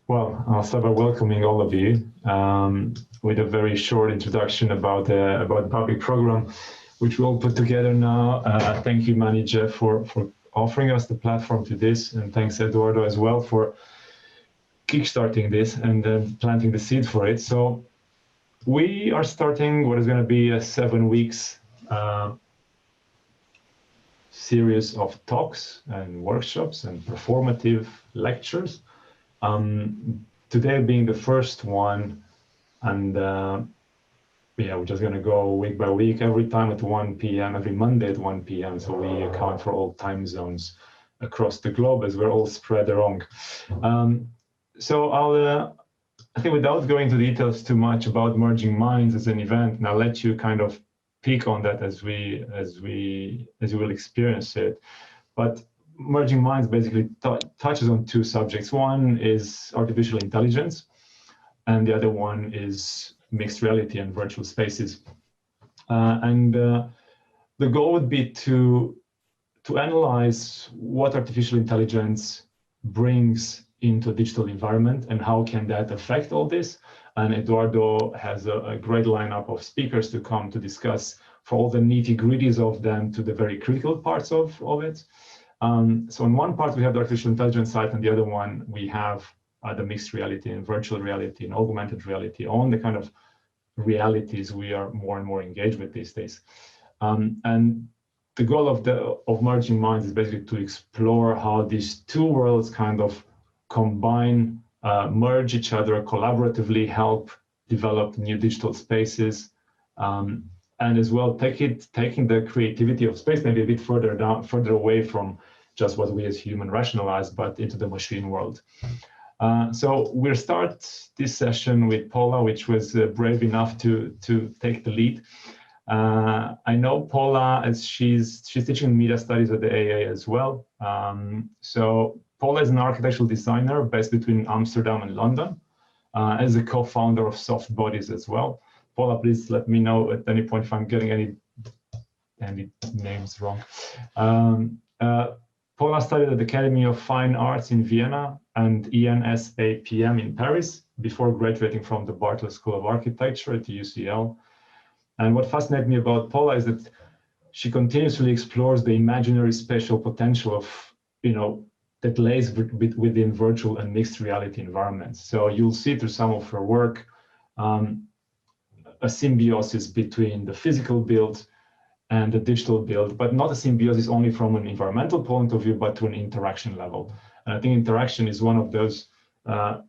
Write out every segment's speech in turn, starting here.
Well, I'll start by welcoming all of you with a very short introduction about the public program, which we'll put together now. Thank you, Manny, Jeff, for offering us the platform to this, and thanks, Eduardo, as well, for kickstarting this and planting the seed for it. So we are starting what is going to be a 7 weeks series of talks and workshops and performative lectures. Today being the first one, and yeah, we're just going to go week by week, every time at 1 p.m., every Monday at 1 p.m. So we account for all time zones across the globe as we're all spread around. So I think without going into details too much about Merging Minds as an event, and I'll let you kind of peek on that as you will experience it. But Merging Minds basically touches on two subjects. One is artificial intelligence, and the other one is mixed reality and virtual spaces. The goal would be to analyze what artificial intelligence brings into a digital environment and how can that affect all this. And Eduardo has a great lineup of speakers to come to discuss, for all the nitty-gritties of them to the very critical parts of it. So in one part we have the artificial intelligence side, and the other one we have the mixed reality and virtual reality and augmented reality, on the kind of realities we are more and more engaged with these days. And the goal of Merging Minds is basically to explore how these two worlds kind of combine, merge each other, collaboratively help develop new digital spaces, and as well taking the creativity of space maybe a bit further away from just what we as human rationalize, but into the machine world. So we'll start this session with Paula, which was brave enough to take the lead. I know Paula, as she's teaching media studies at the AA as well. So Paula is an architectural designer based between Amsterdam and London, as a co-founder of Soft Bodies as well. Paula, please let me know at any point if I'm getting any names wrong. Paula studied at the Academy of Fine Arts in Vienna and ENSAPM in Paris before graduating from the Bartlett School of Architecture at the UCL. And what fascinates me about Paula is that she continuously explores the imaginary spatial potential of, that lays within virtual and mixed reality environments. So you'll see through some of her work a symbiosis between the physical build and the digital build, but not a symbiosis only from an environmental point of view, but to an interaction level. And I think interaction is one of those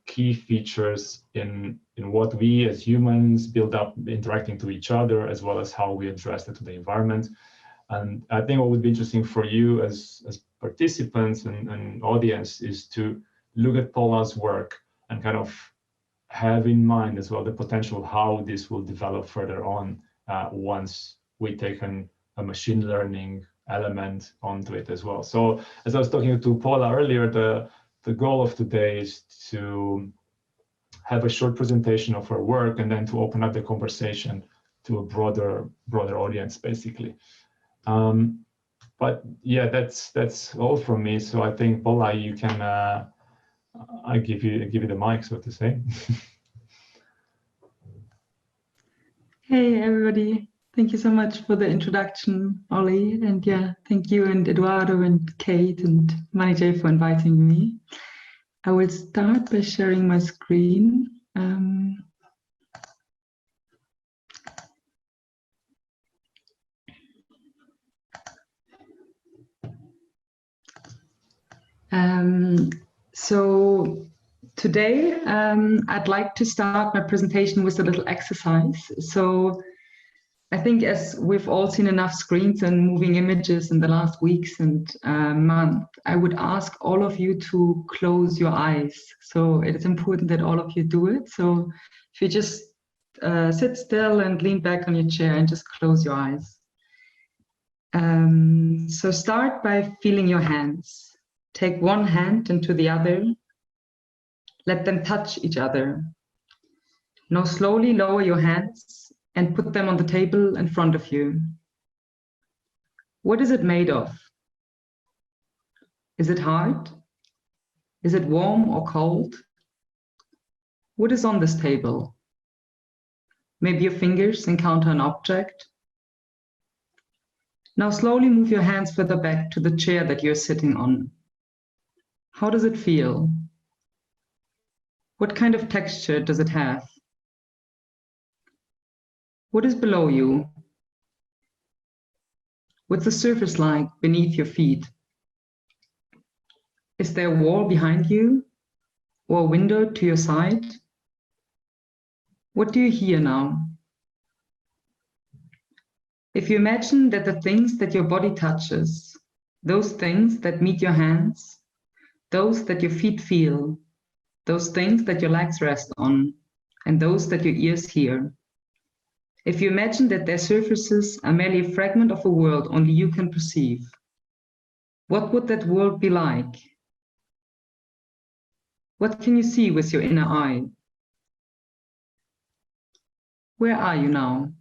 key features in what we as humans build up interacting to each other, as well as how we address it to the environment. And I think what would be interesting for you as participants and audience is to look at Paula's work and kind of have in mind as well the potential how this will develop further on once we take a machine learning element onto it as well. So as I was talking to Paula earlier, the goal of today is to have a short presentation of her work and then to open up the conversation to a broader audience, basically. But yeah, that's all from me. So I think, Paula, you can, I give you the mic, so to say. Hey, everybody. Thank you so much for the introduction, Ollie. And yeah, thank you and Eduardo and Kate and Manny J for inviting me. I will start by sharing my screen. So today, I'd like to start my presentation with a little exercise. So I think as we've all seen enough screens and moving images in the last weeks and month, I would ask all of you to close your eyes. So it is important that all of you do it. So if you just sit still and lean back on your chair and just close your eyes. So start by feeling your hands. Take one hand into the other. Let them touch each other. Now slowly lower your hands and put them on the table in front of you. What is it made of? Is it hard? Is it warm or cold? What is on this table? Maybe your fingers encounter an object. Now slowly move your hands further back to the chair that you're sitting on. How does it feel? What kind of texture does it have? What is below you? What's the surface like beneath your feet? Is there a wall behind you or a window to your side? What do you hear now? If you imagine that the things that your body touches, those things that meet your hands, those that your feet feel, those things that your legs rest on, and those that your ears hear. If you imagine that their surfaces are merely a fragment of a world only you can perceive, what would that world be like? What can you see with your inner eye? Where are you now?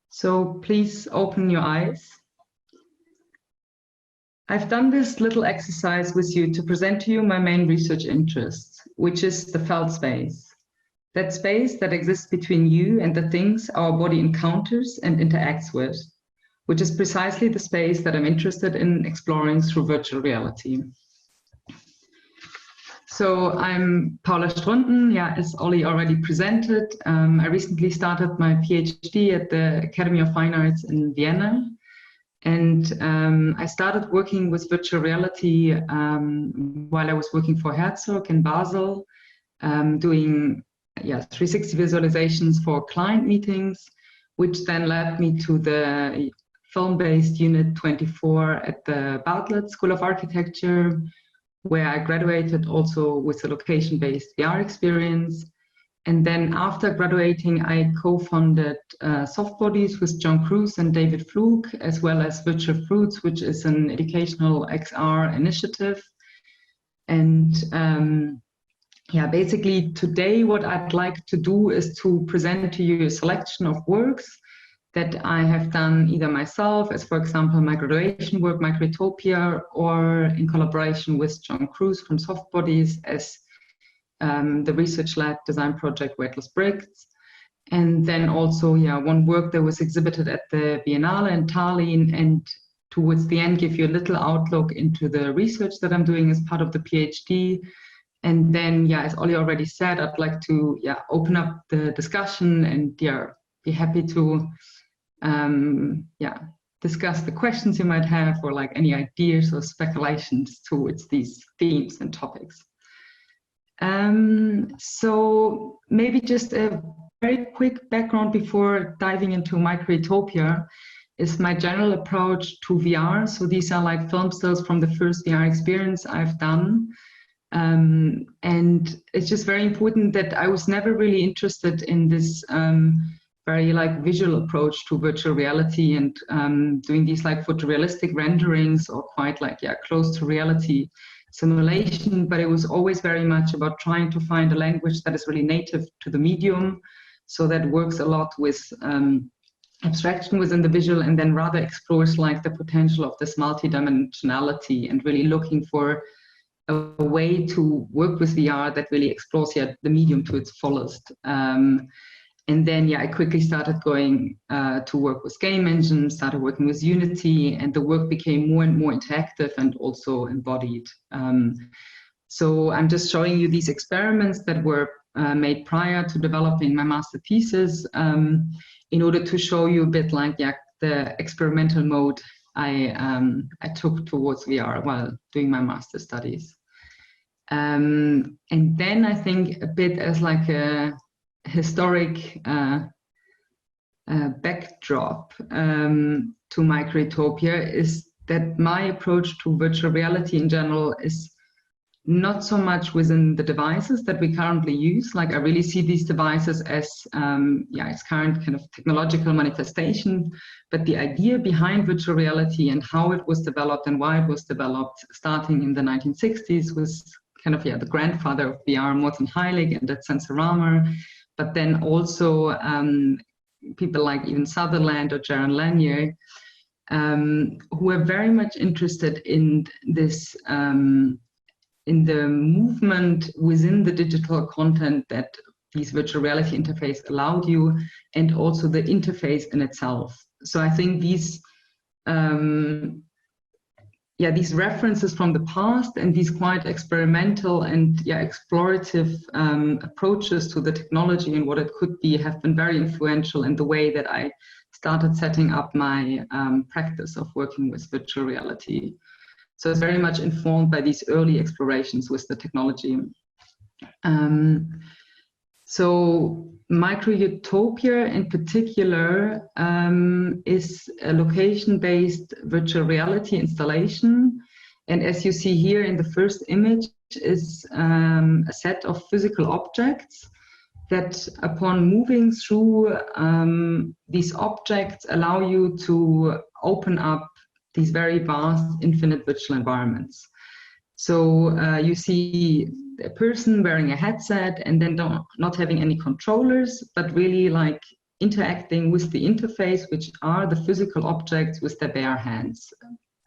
So please open your eyes. I've done this little exercise with you to present to you my main research interest, which is the felt space. That space that exists between you and the things our body encounters and interacts with, which is precisely the space that I'm interested in exploring through virtual reality. So I'm Paula Strunden, as Olli already presented. I recently started my PhD at the Academy of Fine Arts in Vienna. And I started working with virtual reality while I was working for Herzog in Basel, doing 360 visualizations for client meetings, which then led me to the film-based Unit 24 at the Bartlett School of Architecture, where I graduated also with a location-based VR experience. And then after graduating, I co-founded Soft Bodies with John Cruz and David Flug, as well as Virtual Fruits, which is an educational XR initiative. And basically today what I'd like to do is to present to you a selection of works that I have done either myself, as for example, my graduation work, Utopia, or in collaboration with John Cruz from Soft Bodies as the research-led design project Weightless Bricks. And then also, one work that was exhibited at the Biennale in Tallinn, and towards the end give you a little outlook into the research that I'm doing as part of the PhD. And then, as Olli already said, I'd like to open up the discussion and be happy to discuss the questions you might have, or like any ideas or speculations towards these themes and topics. So maybe just a very quick background before diving into Utopia is my general approach to VR. So these are like film stills from the first VR experience I've done. And it's just very important that I was never really interested in this very like visual approach to virtual reality and doing these like photorealistic renderings or quite like close to reality simulation, but it was always very much about trying to find a language that is really native to the medium, so that works a lot with abstraction within the visual, and then rather explores like the potential of this multidimensionality and really looking for a way to work with VR that really explores the medium to its fullest. And then I quickly started going to work with game engines, started working with Unity, and the work became more and more interactive and also embodied. So I'm just showing you these experiments that were made prior to developing my master thesis in order to show you a bit like the experimental mode I took towards VR while doing my master studies. And then I think a bit as like a historic backdrop to Utopia is that my approach to virtual reality in general is not so much within the devices that we currently use. Like I really see these devices as its current kind of technological manifestation, but the idea behind virtual reality and how it was developed and why it was developed starting in the 1960s was kind of the grandfather of VR, Morten Heilig, and that Sensorama. But then also people like even Sutherland or Jaron Lanier, who are very much interested in this in the movement within the digital content that these virtual reality interface allowed you, and also the interface in itself. So I think these these references from the past and these quite experimental and explorative approaches to the technology and what it could be have been very influential in the way that I started setting up my practice of working with virtual reality. So it's very much informed by these early explorations with the technology. So Micro-Utopia in particular is a location-based virtual reality installation. And as you see here in the first image is a set of physical objects that upon moving through these objects allow you to open up these very vast infinite virtual environments. So you see a person wearing a headset and then not having any controllers, but really like interacting with the interface, which are the physical objects with their bare hands,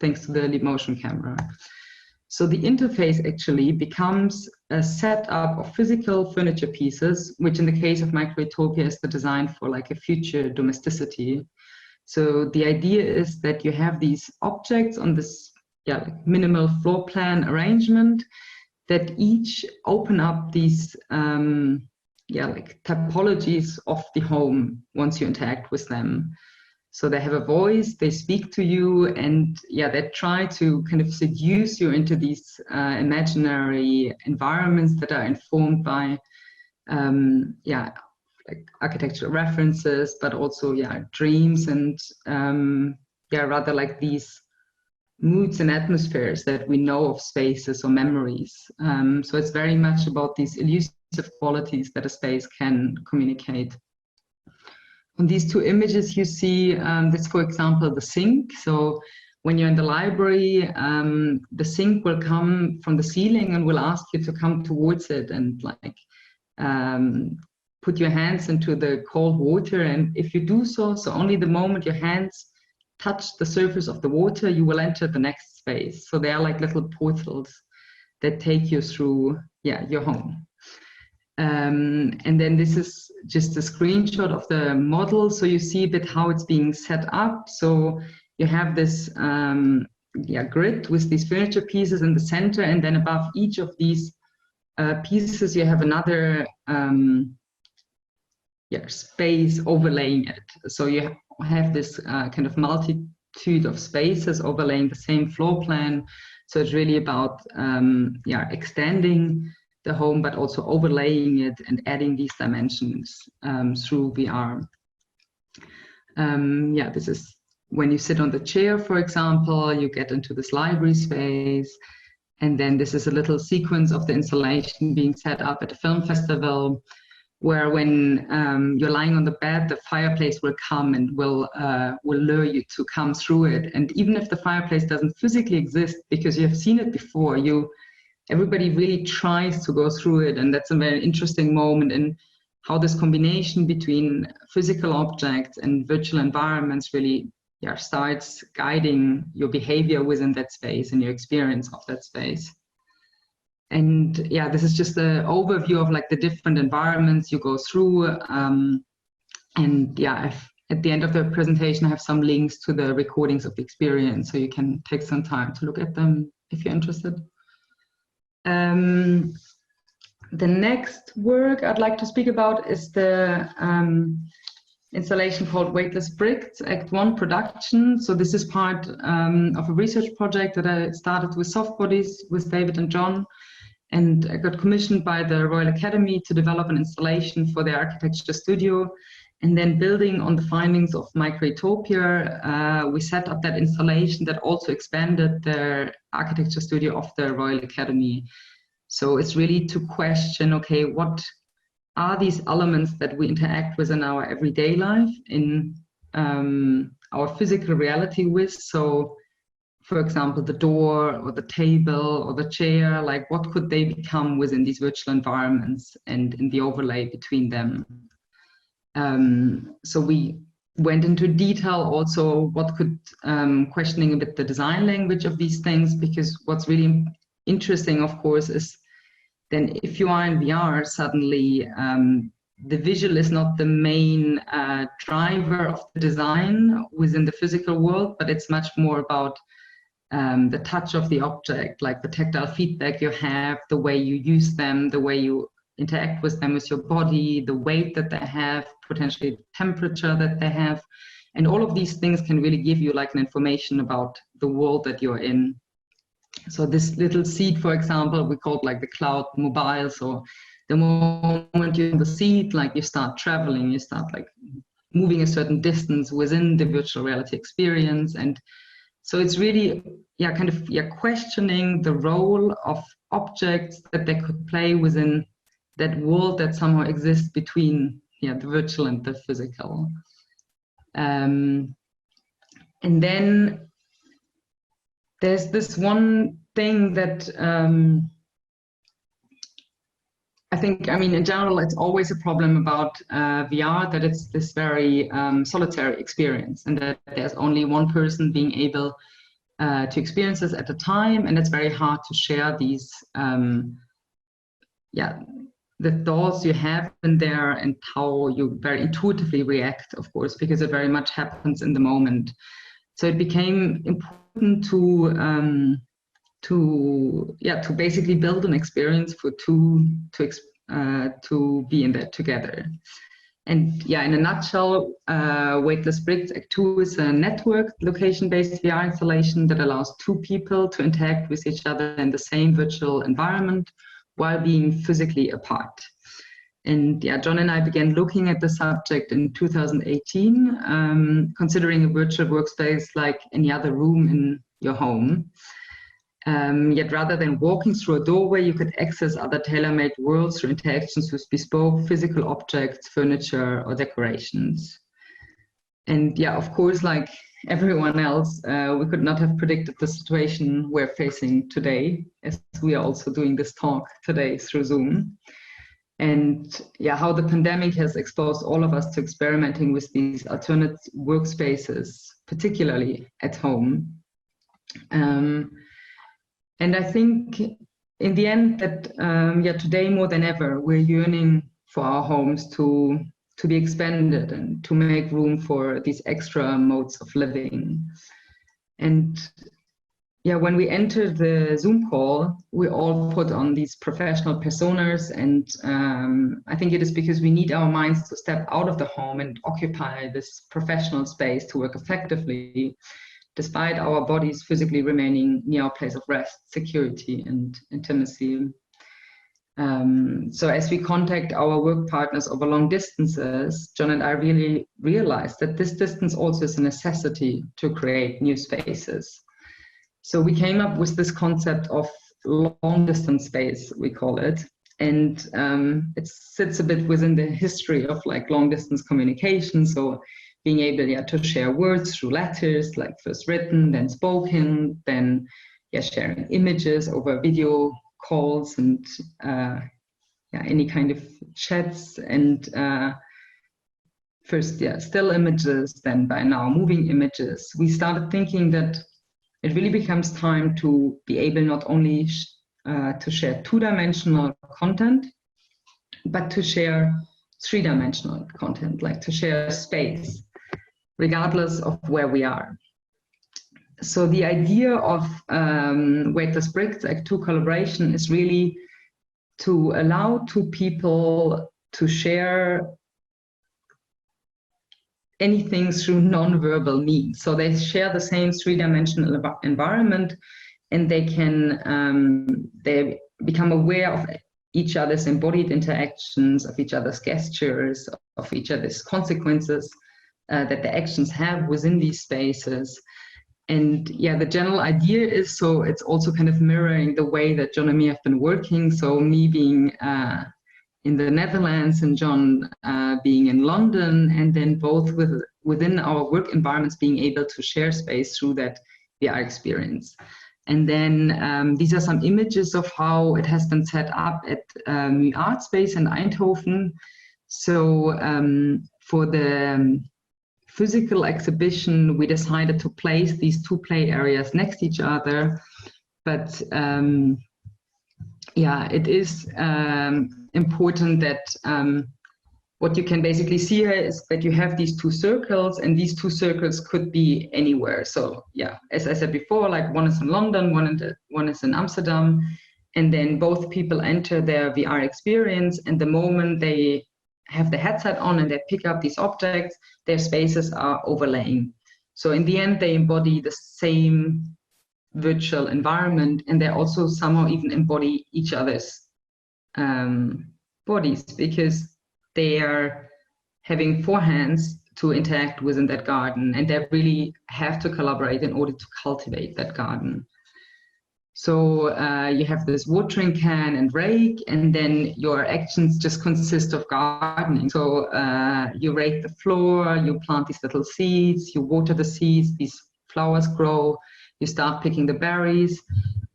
thanks to the leap motion camera. So the interface actually becomes a setup of physical furniture pieces, which in the case of Micro-Utopia is the design for like a future domesticity. So the idea is that you have these objects on this like minimal floor plan arrangement that each open up these like typologies of the home once you interact with them. So they have a voice, they speak to you, and they try to kind of seduce you into these imaginary environments that are informed by like architectural references, but also dreams and rather like these moods and atmospheres that we know of spaces or memories. So it's very much about these elusive qualities that a space can communicate. On these two images, you see this, for example, the sink. So when you're in the library, the sink will come from the ceiling and will ask you to come towards it and like put your hands into the cold water. And if you do so, only the moment your hands touch the surface of the water, you will enter the next space. So they are like little portals that take you through your home. And then this is just a screenshot of the model. So you see a bit how it's being set up. So you have this grid with these furniture pieces in the center, and then above each of these pieces you have another space overlaying it. So you have this kind of multitude of spaces overlaying the same floor plan. So it's really about extending the home, but also overlaying it and adding these dimensions through VR. This is when you sit on the chair, for example, you get into this library space. And then this is a little sequence of the installation being set up at a film festival, where when you're lying on the bed, the fireplace will come and will lure you to come through it. And even if the fireplace doesn't physically exist, because you have seen it before, everybody really tries to go through it. And that's a very interesting moment in how this combination between physical objects and virtual environments really starts guiding your behavior within that space and your experience of that space. And this is just an overview of like the different environments you go through. At the end of the presentation, I have some links to the recordings of the experience, so you can take some time to look at them if you're interested. The next work I'd like to speak about is the installation called Weightless Bricks, Act 1 production. So this is part of a research project that I started with Soft Bodies with David and John. And I got commissioned by the Royal Academy to develop an installation for their architecture studio. And then building on the findings of Micro-Utopia, we set up that installation that also expanded the architecture studio of the Royal Academy. So it's really to question, okay, what are these elements that we interact with in our everyday life, in our physical reality with? So for example, the door or the table or the chair, like what could they become within these virtual environments and in the overlay between them? So we went into detail also what could, questioning a bit the design language of these things, because what's really interesting, of course, is then if you are in VR, suddenly the visual is not the main driver of the design within the physical world, but it's much more about the touch of the object, like the tactile feedback you have, the way you use them, the way you interact with them with your body, the weight that they have, potentially the temperature that they have. And all of these things can really give you like an information about the world that you're in. So this little seat, for example, we call it like the cloud mobile. So the moment you're in the seat, like you start traveling, you start like moving a certain distance within the virtual reality experience. And so it's really, kind of questioning the role of objects that they could play within that world that somehow exists between the virtual and the physical. And then there's this one thing that I think, in general, it's always a problem about VR, that it's this very solitary experience, and that there's only one person being able to experience this at a time, and it's very hard to share these, the thoughts you have in there and how you very intuitively react, of course, because it very much happens in the moment. So it became important to basically build an experience for two to be in there together. And in a nutshell, Weightless Bricks Act 2 is a network location-based VR installation that allows two people to interact with each other in the same virtual environment while being physically apart. And John and I began looking at the subject in 2018, considering a virtual workspace like any other room in your home. Yet rather than walking through a doorway, you could access other tailor-made worlds through interactions with bespoke physical objects, furniture, or decorations. And of course, like everyone else, we could not have predicted the situation we're facing today, as we are also doing this talk today through Zoom. And how the pandemic has exposed all of us to experimenting with these alternate workspaces, particularly at home. And I think in the end that today more than ever, we're yearning for our homes to be expanded and to make room for these extra modes of living. And when we entered the Zoom call, we all put on these professional personas, and I think it is because we need our minds to step out of the home and occupy this professional space to work effectively, despite our bodies physically remaining near our place of rest, security, and intimacy. So as we contact our work partners over long distances, John and I really realized that this distance also is a necessity to create new spaces. So we came up with this concept of long-distance space, we call it. And it sits a bit within the history of like long-distance communication. So being able to share words through letters, like first written, then spoken, then sharing images over video calls and any kind of chats, and first still images, then by now moving images. We started thinking that it really becomes time to be able not only to share two-dimensional content, but to share three-dimensional content, like to share space, regardless of where we are. So the idea of Weightless Bricks Act 2 collaboration is really to allow two people to share anything through non-verbal means. So they share the same three-dimensional environment, and they can they become aware of each other's embodied interactions, of each other's gestures, of each other's consequences that the actions have within these spaces. And the general idea is, so it's also kind of mirroring the way that John and me have been working. So me being in the Netherlands and John being in London, and then both within our work environments being able to share space through that VR experience. And then these are some images of how it has been set up at Art Space in Eindhoven. So for the physical exhibition, we decided to place these two play areas next to each other, but yeah, it is important that what you can basically see here is that you have these two circles, and these two circles could be anywhere. So yeah, as I said before, like one is in London, one is in Amsterdam, and then both people enter their VR experience, and the moment they have the headset on and they pick up these objects, their spaces are overlaying. So in the end, they embody the same virtual environment, and they also somehow even embody each other's bodies, because they are having four hands to interact within that garden, and they really have to collaborate in order to cultivate that garden. So you have this watering can and rake, and then your actions just consist of gardening. So you rake the floor, you plant these little seeds, you water the seeds, these flowers grow, you start picking the berries,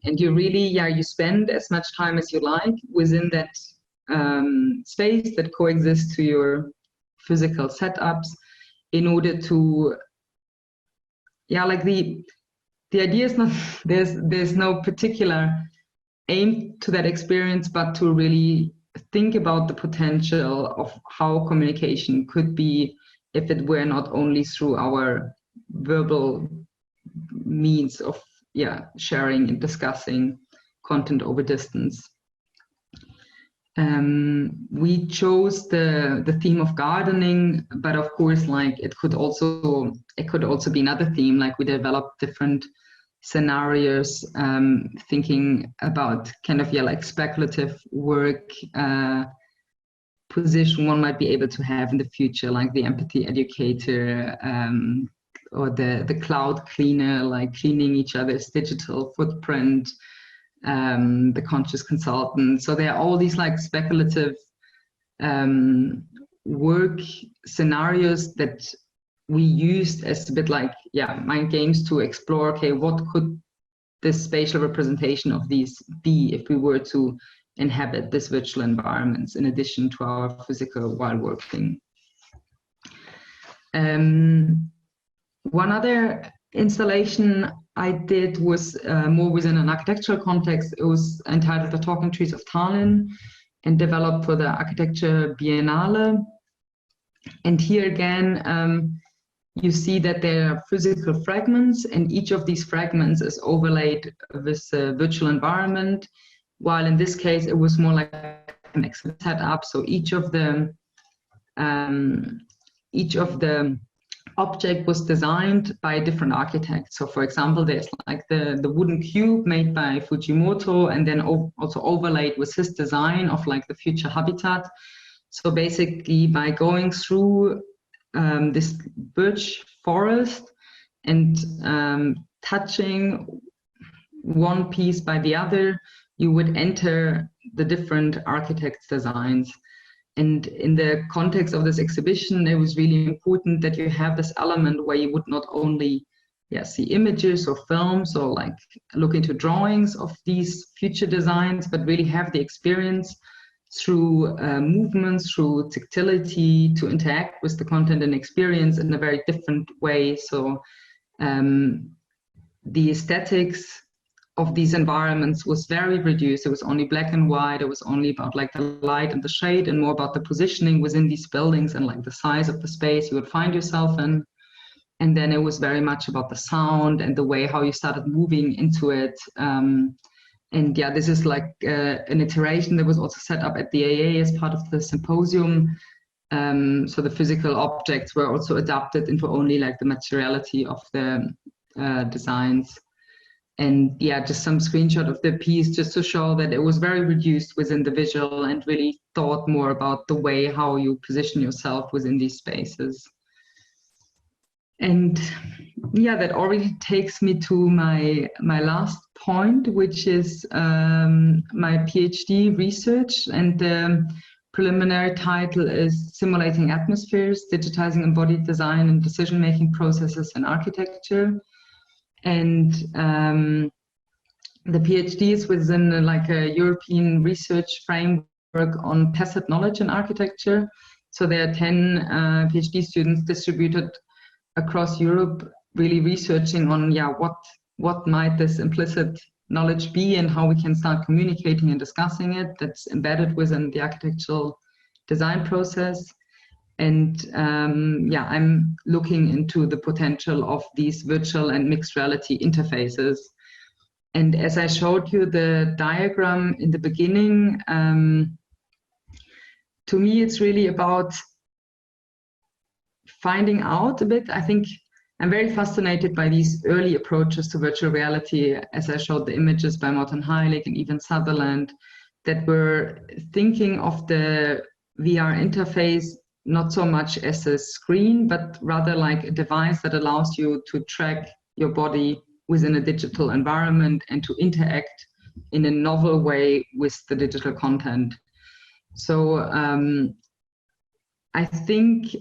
and you really, you spend as much time as you like within that space that coexists to your physical setups, in order to, like the idea is not, there's no particular aim to that experience, but to really think about the potential of how communication could be if it were not only through our verbal means of sharing and discussing content over distance. We chose the theme of gardening, but of course, like it could also be another theme. Like we developed different scenarios, thinking about kind of like speculative work position one might be able to have in the future, like the empathy educator, or the cloud cleaner, like cleaning each other's digital footprint. The conscious consultant. So there are all these like speculative work scenarios that we used as a bit like mind games to explore, okay, what could this spatial representation of these be if we were to inhabit this virtual environments in addition to our physical while working. One other installation I did was more within an architectural context. It was entitled The Talking Trees of Tallinn and developed for the Architecture Biennale. And here again, you see that there are physical fragments, and each of these fragments is overlaid with a virtual environment, while in this case, it was more like an Excel setup. So each of the object was designed by a different architect. So for example, there's like the wooden cube made by Fujimoto, and then also overlaid with his design of like the future habitat. So basically by going through this birch forest and touching one piece by the other, you would enter the different architects' designs. And in the context of this exhibition, it was really important that you have this element where you would not only see images or films or like look into drawings of these future designs, but really have the experience through movements, through tactility, to interact with the content and experience in a very different way. So the aesthetics of these environments was very reduced. It was only black and white. It was only about like the light and the shade, and more about the positioning within these buildings and like the size of the space you would find yourself in. And then it was very much about the sound and the way how you started moving into it. And this is like an iteration that was also set up at the AA as part of the symposium. So the physical objects were also adapted into only like the materiality of the designs. And just some screenshot of the piece just to show that it was very reduced within the visual and really thought more about the way how you position yourself within these spaces. And that already takes me to my last point, which is my PhD research. And the preliminary title is Simulating Atmospheres, Digitizing Embodied Design and Decision-Making Processes in Architecture. And the PhD is within like a European research framework on tacit knowledge in architecture. So there are 10 PhD students distributed across Europe, really researching on what might this implicit knowledge be and how we can start communicating and discussing it. That's embedded within the architectural design process. And yeah, I'm looking into the potential of these virtual and mixed reality interfaces. And as I showed you the diagram in the beginning, to me, it's really about finding out a bit. I think I'm very fascinated by these early approaches to virtual reality, as I showed the images by Morten Heilig and even Sutherland, that were thinking of the VR interface not so much as a screen, but rather like a device that allows you to track your body within a digital environment and to interact in a novel way with the digital content. So I think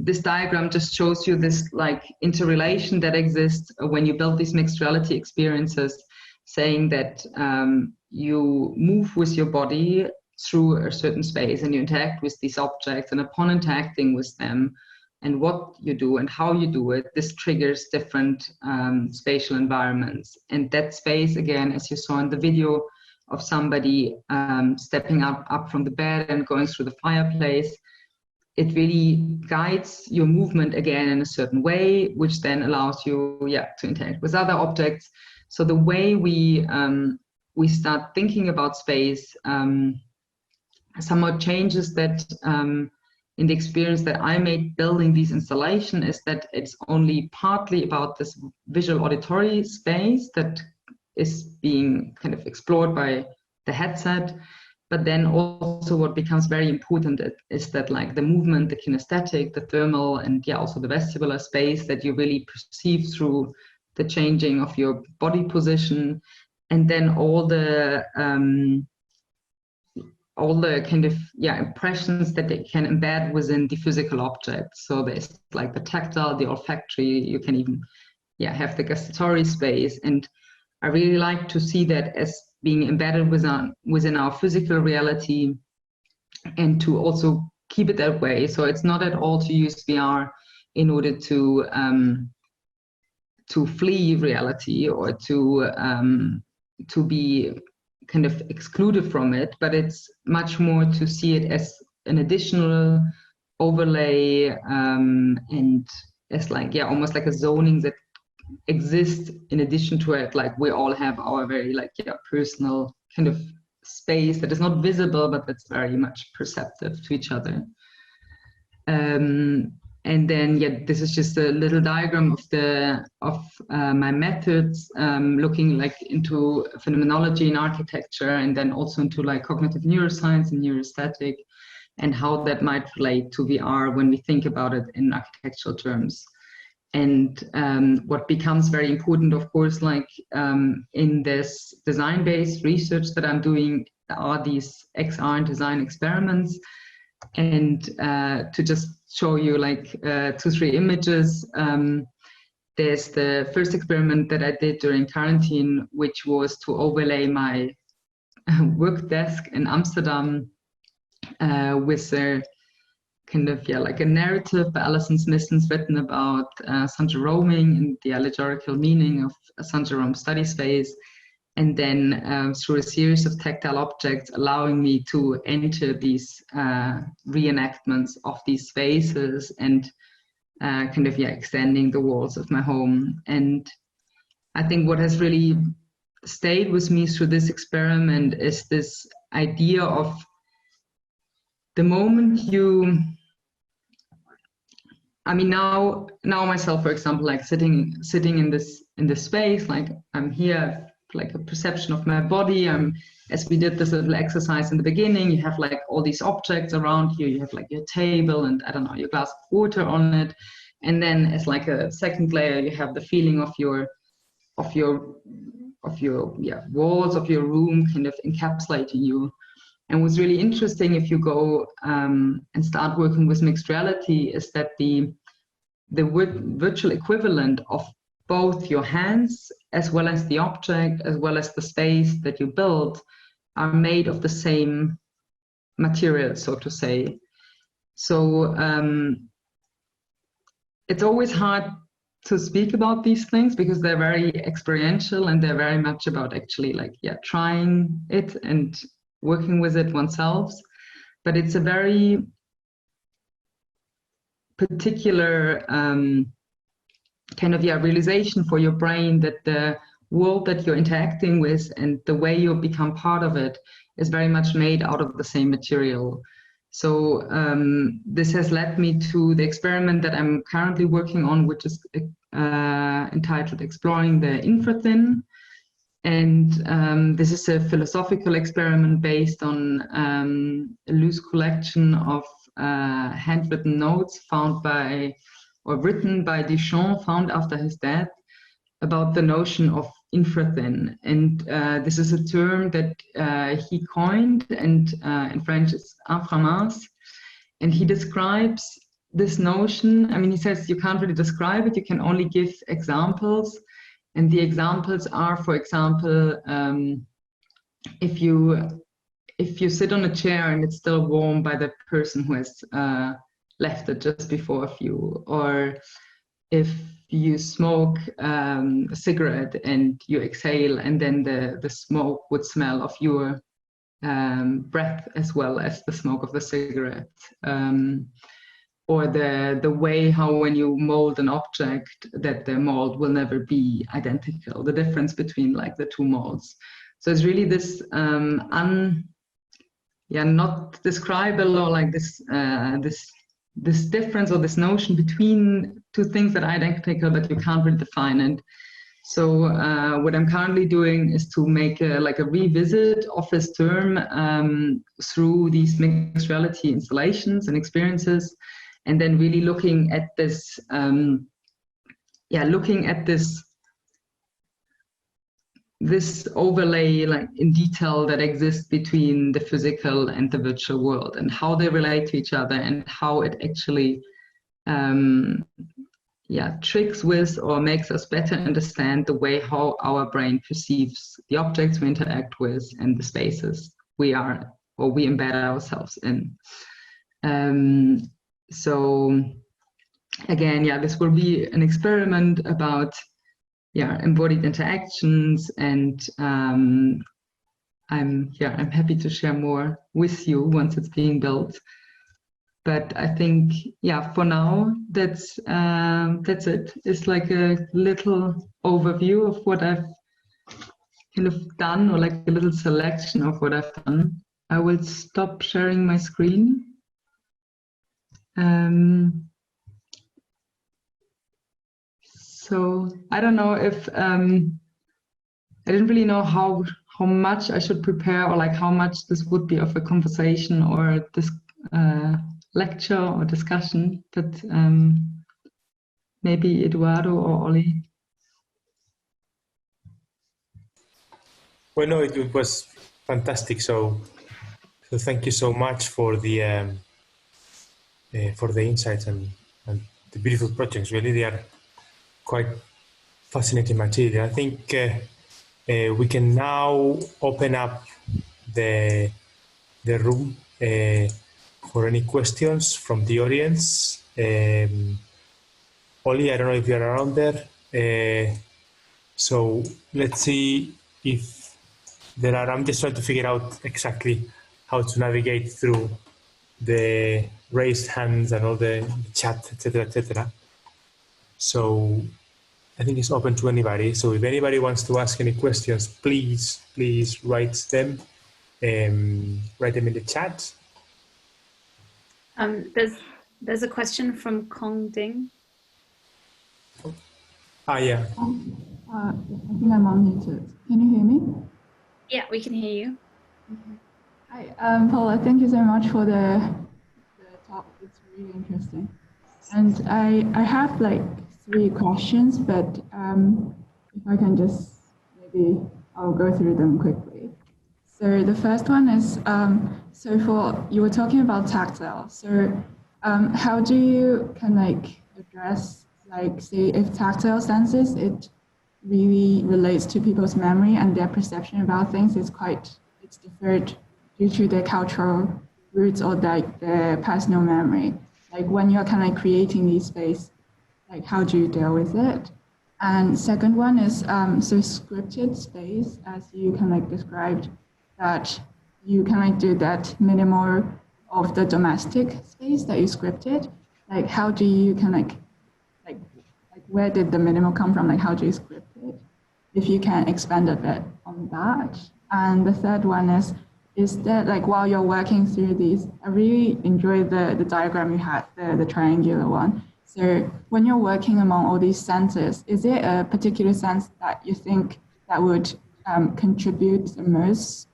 this diagram just shows you this like interrelation that exists when you build these mixed reality experiences, saying that you move with your body through a certain space and you interact with these objects, and upon interacting with them and what you do and how you do it, this triggers different spatial environments. And that space, again, as you saw in the video of somebody stepping up from the bed and going through the fireplace, it really guides your movement again in a certain way, which then allows you, to interact with other objects. So the way we start thinking about space somewhat changes that in the experience that I made building these installations, is that it's only partly about this visual auditory space that is being kind of explored by the headset. But then also what becomes very important is that like the movement, the kinesthetic, the thermal, and also the vestibular space that you really perceive through the changing of your body position, and then all the kind of impressions that they can embed within the physical objects. So there's like the tactile, the olfactory, you can even have the gustatory space. And I really like to see that as being embedded within our physical reality, and to also keep it that way. So it's not at all to use VR in order to flee reality or to be kind of excluded from it, but it's much more to see it as an additional overlay and as like almost like a zoning that exist in addition to it. Like we all have our very personal kind of space that is not visible, but that's very much perceptive to each other. And then this is just a little diagram of my methods, looking into phenomenology in architecture, and then also into cognitive neuroscience and neurostatic, and how that might relate to VR when we think about it in architectural terms. And what becomes very important, of course, in this design-based research that I'm doing, are these XR and design experiments. And to just show you 2-3 images, there's the first experiment that I did during quarantine, which was to overlay my work desk in Amsterdam with a kind of a narrative by Alison Smithson's written about Saint-Roaming and the allegorical meaning of a Saint-Jerome study space, and then through a series of tactile objects allowing me to enter these reenactments of these spaces and kind of extending the walls of my home. And I think what has really stayed with me through this experiment is this idea of the moment you, I mean, now myself, for example, sitting in this space, I'm here, a perception of my body. As we did this little exercise in the beginning, you have all these objects around you. You have your table and I don't know, your glass of water on it, and then as a second layer, you have the feeling of your walls of your room kind of encapsulating you. And what's really interesting, if you go and start working with mixed reality, is that the virtual equivalent of both your hands as well as the object, as well as the space that you build, are made of the same material, so to say. So it's always hard to speak about these things because they're very experiential and they're very much about actually like, yeah, trying it and working with it oneself. But it's a very particular kind of, yeah, realization for your brain that the world that you're interacting with and the way you become part of it is very much made out of the same material. So this has led me to the experiment that I'm currently working on, which is entitled Exploring the Infrathin. And this is a philosophical experiment based on a loose collection of handwritten notes found by, or written by Duchamp, found after his death, about the notion of infrathin. And this is a term that he coined, and in French it's inframince. And he describes this notion. I mean, he says you can't really describe it, you can only give examples. And the examples are, for example, if you sit on a chair and it's still warm by the person who has left it just before you, or if you smoke a cigarette and you exhale and then the smoke would smell of your breath as well as the smoke of the cigarette. Or the way how when you mold an object that the mold will never be identical, the difference between like the two molds. So it's really this not describable, or like this difference or this notion between two things that are identical but you can't really define it. So what I'm currently doing is to make a revisit of this term through these mixed reality installations and experiences, and then really looking at this, this overlay, like in detail, that exists between the physical and the virtual world, and how they relate to each other, and how it actually, tricks with or makes us better understand the way how our brain perceives the objects we interact with and the spaces we are or we embed ourselves in. So again, this will be an experiment about embodied interactions, and I'm happy to share more with you once it's being built. But I think for now that's it. It's like a little overview of what I've kind of done, or like a little selection of what I've done. I will stop sharing my screen. So I don't know if I didn't really know how much I should prepare, or like how much this would be of a conversation or this lecture or discussion, but maybe Eduardo or Ollie. Well, no, it was fantastic. So thank you so much for the insights and the beautiful projects. Really, they are quite fascinating material. I think we can now open up the room for any questions from the audience. Ollie, I don't know if you're around there. So let's see if there are. I'm just trying to figure out exactly how to navigate through the raised hands and all the chat, etc., etc. So I think it's open to anybody. So if anybody wants to ask any questions, please write them in the chat. There's a question from Kong Ding. Yeah. I think I'm unmuted. Can you hear me? Yeah, we can hear you. Hi, Paula, thank you so much for the talk. It's really interesting. And I have like 3 questions, but if I can just, maybe I'll go through them quickly. So the first one is, you were talking about tactile. So how do you address, say, if tactile senses, it really relates to people's memory and their perception about things it's differed due to their cultural roots or their personal memory. Like when you're creating these space, like how do you deal with it? And second one is so scripted space, as you can like described, that you can like do that minimal of the domestic space that you scripted. Like how do you can like where did the minimal come from? Like how do you script it? If you can expand a bit on that. And the third one is that like while you're working through these, I really enjoyed the diagram you had, the triangular one. So when you're working among all these senses, is there a particular sense that you think that would contribute the most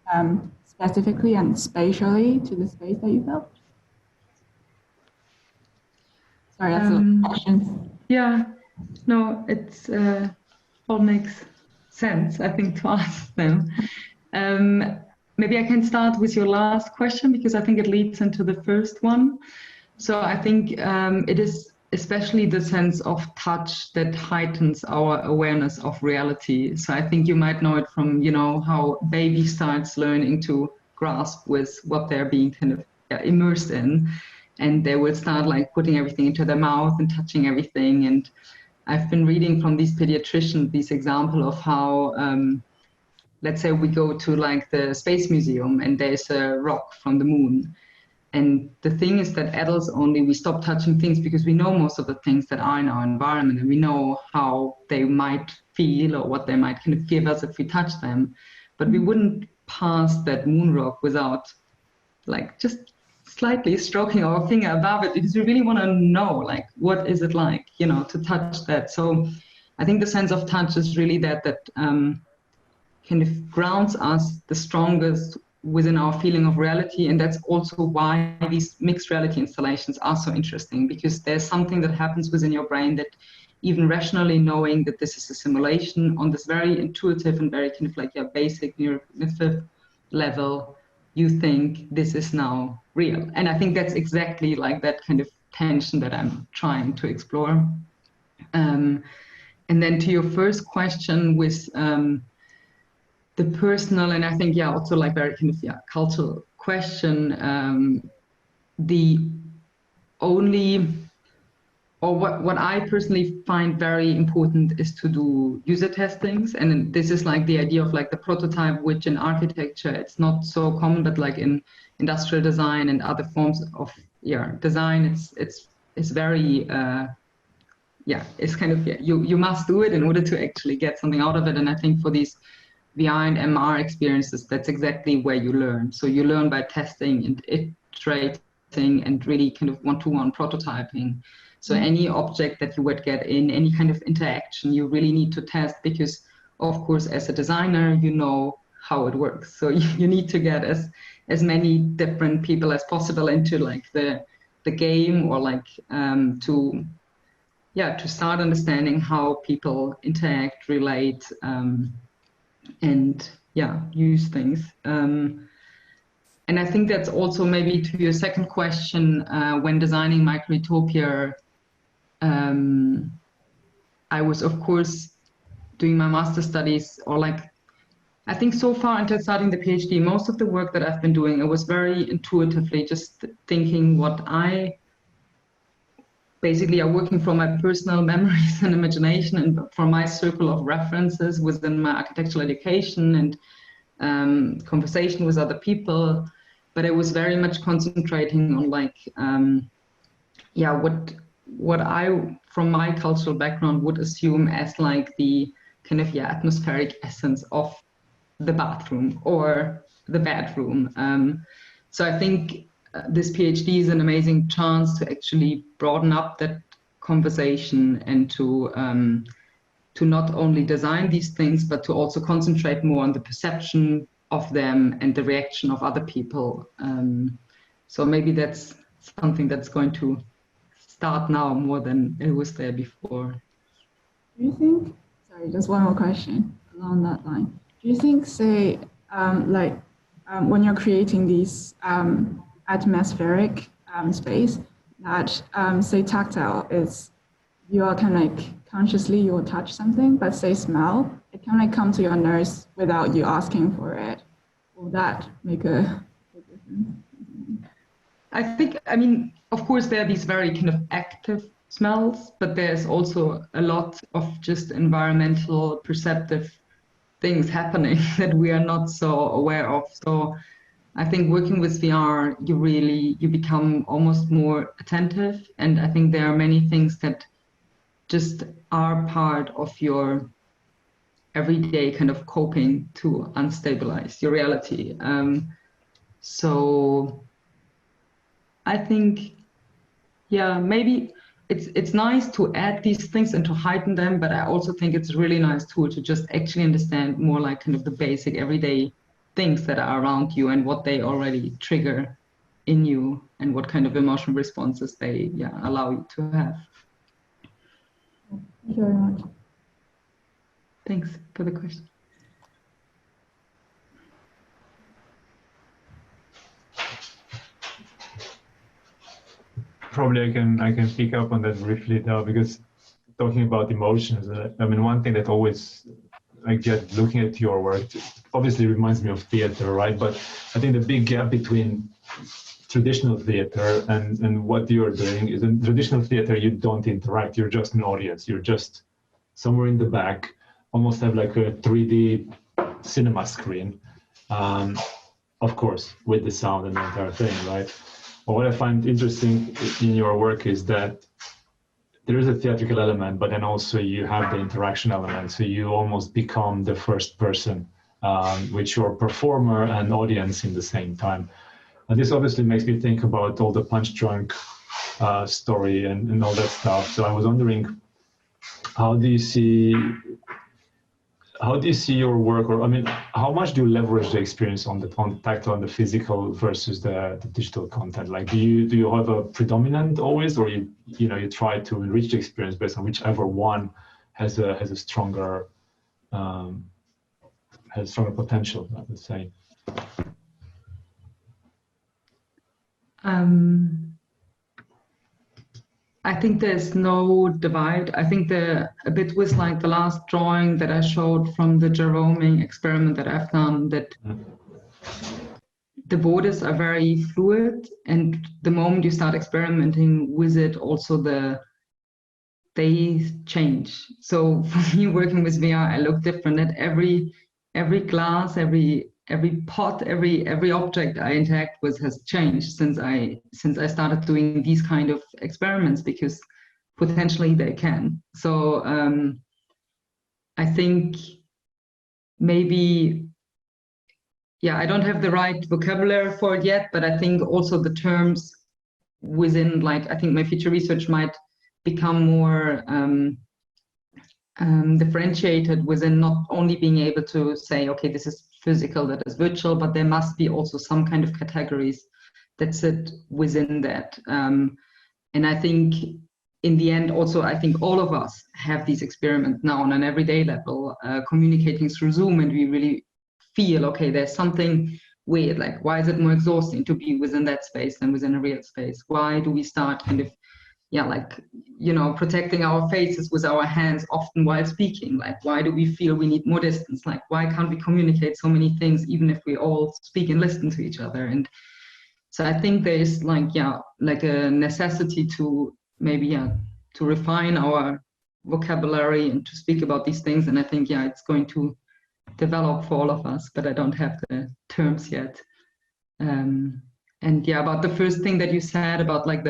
specifically and spatially to the space that you felt? Sorry, that's a lot of questions. Yeah, no, it's all makes sense, I think, to ask them. Maybe I can start with your last question because I think it leads into the first one. So I think it is especially the sense of touch that heightens our awareness of reality. So I think you might know it from, you know, how baby starts learning to grasp with what they're being kind of immersed in. And they will start like putting everything into their mouth and touching everything. And I've been reading from these pediatricians this example of how, let's say we go to like the Space Museum and there's a rock from the moon. And the thing is that adults only, we stop touching things because we know most of the things that are in our environment and we know how they might feel or what they might kind of give us if we touch them. But we wouldn't pass that moon rock without like just slightly stroking our finger above it because we really want to know like what is it like, you know, to touch that. So I think the sense of touch is really that kind of grounds us the strongest within our feeling of reality. And that's also why these mixed reality installations are so interesting, because there's something that happens within your brain that even rationally knowing that this is a simulation on this very intuitive and very kind of like basic neurocognitive level, you think this is now real. And I think that's exactly like that kind of tension that I'm trying to explore. And then to your first question with the personal, and I think, yeah, also like very kind of, yeah, cultural question, the only, or what I personally find very important is to do user testings. And this is like the idea of like the prototype, which in architecture, it's not so common, but like in industrial design and other forms of design, it's very, it's kind of, you must do it in order to actually get something out of it. And I think for these VR and MR experiences, that's exactly where you learn. So you learn by testing and iterating and really kind of one-to-one prototyping. So any object that you would get in any kind of interaction, you really need to test because, of course, as a designer, you know how it works. So you need to get as many different people as possible into like the game, or like to start understanding how people interact, relate, and use things. And I think that's also maybe to your second question, when designing Micro-Utopia, I was of course doing my master studies, or like, I think so far until starting the PhD, most of the work that I've been doing, it was very intuitively just thinking what I basically are working from my personal memories and imagination and from my circle of references within my architectural education and conversation with other people. But it was very much concentrating on like, what I, from my cultural background, would assume as like the kind of atmospheric essence of the bathroom or the bedroom. So I think this PhD is an amazing chance to actually broaden up that conversation and to not only design these things, but to also concentrate more on the perception of them and the reaction of other people. So maybe that's something that's going to start now more than it was there before. Do you think, sorry, just one more question along that line. Do you think, say, when you're creating these atmospheric space, that, say, tactile is, you are kind of like consciously you will touch something, but say smell, it can like come to your nose without you asking for it. Will that make a difference? I think, I mean, of course, there are these very kind of active smells, but there's also a lot of just environmental perceptive things happening that we are not so aware of. So I think working with VR, you become almost more attentive. And I think there are many things that just are part of your everyday kind of coping to unstabilize your reality. So I think, yeah, maybe it's nice to add these things and to heighten them, but I also think it's a really nice tool to just actually understand more like kind of the basic everyday things that are around you and what they already trigger in you and what kind of emotional responses they allow you to have. Thank you very much. Thanks for the question. Probably I can pick up on that briefly now, because talking about emotions, I mean, one thing that always I get looking at your work obviously reminds me of theater, right? But I think the big gap between traditional theater and what you're doing is in traditional theater, you don't interact, you're just an audience, you're just somewhere in the back, almost have like a 3D cinema screen, of course, with the sound and the entire thing, right? But what I find interesting in your work is that there is a theatrical element, but then also you have the interaction element. So you almost become the first person, with your performer and audience in the same time. And this obviously makes me think about all the Punch Drunk story and all that stuff. So I was wondering, how do you see your work, or I mean, how much do you leverage the experience on the tactile and the physical versus the digital content? Like, do you have a predominant always, or you try to enrich the experience based on whichever one has a stronger potential, I would say. I think there's no divide. I think a bit was like the last drawing that I showed from the Jeroming experiment that I've done, that the borders are very fluid, and the moment you start experimenting with it, also they change. So for me, working with VR, I look different at every glass, every pot, every object I interact with has changed since I started doing these kind of experiments, because potentially they can. So I think maybe, I don't have the right vocabulary for it yet, but I think also the terms within, like, I think my future research might become more differentiated within not only being able to say, okay, this is physical, that is virtual, but there must be also some kind of categories that sit within that. And I think in the end, also, I think all of us have these experiments now on an everyday level, communicating through Zoom, and we really feel, okay, there's something weird, like, why is it more exhausting to be within that space than within a real space? Why do we start kind of protecting our faces with our hands often while speaking? Like, why do we feel we need more distance? Like, why can't we communicate so many things even if we all speak and listen to each other? And so I think there's like a necessity to maybe to refine our vocabulary and to speak about these things. And I think it's going to develop for all of us, but I don't have the terms yet. And about the first thing that you said about like